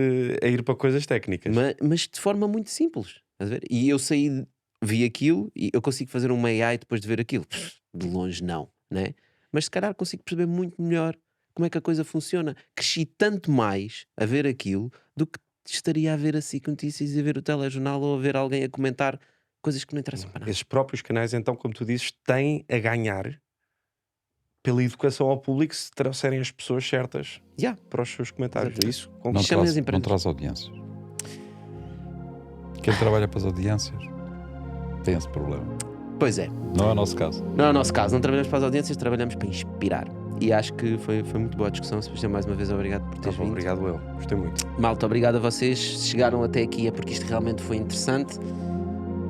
S3: a ir para coisas técnicas.
S1: Mas de forma muito simples. Estás a ver? E eu saí, vi aquilo e eu consigo fazer uma AI depois de ver aquilo. De longe não, né? Mas se calhar consigo perceber muito melhor como é que a coisa funciona. Cresci tanto mais a ver aquilo do que estaria a ver a SIC Notícias e a ver o telejornal ou a ver alguém a comentar coisas que não interessam para nada.
S3: Esses próprios canais, então, como tu dizes, têm a ganhar pela educação ao público se trouxerem as pessoas certas para os seus comentários. É isso?
S2: Não
S1: Chamem as
S2: traz, não
S1: empresas.
S2: traz audiências. Quem trabalha para as audiências tem esse problema.
S1: Pois é.
S2: Não é o nosso caso.
S1: Não é o nosso caso. Não trabalhamos para as audiências, trabalhamos para inspirar. E acho que foi muito boa a discussão. Sebastião, mais uma vez, obrigado por teres vindo.
S3: Obrigado eu. Gostei muito.
S1: Malta, obrigado a vocês. Se chegaram até aqui é porque isto realmente foi interessante.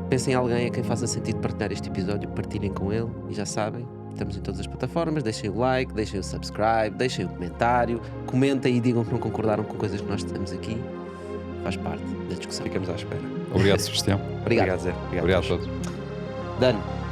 S1: Pensem em alguém a quem faça sentido partilhar este episódio, partilhem com ele e já sabem, estamos em todas as plataformas, deixem o like, deixem o subscribe, deixem o comentário, comentem e digam que não concordaram com coisas que nós temos aqui. Faz parte da discussão.
S3: Ficamos à espera.
S2: Obrigado, Sebastião.
S1: Obrigado.
S3: Zé.
S2: Obrigado a todos.
S1: Dano.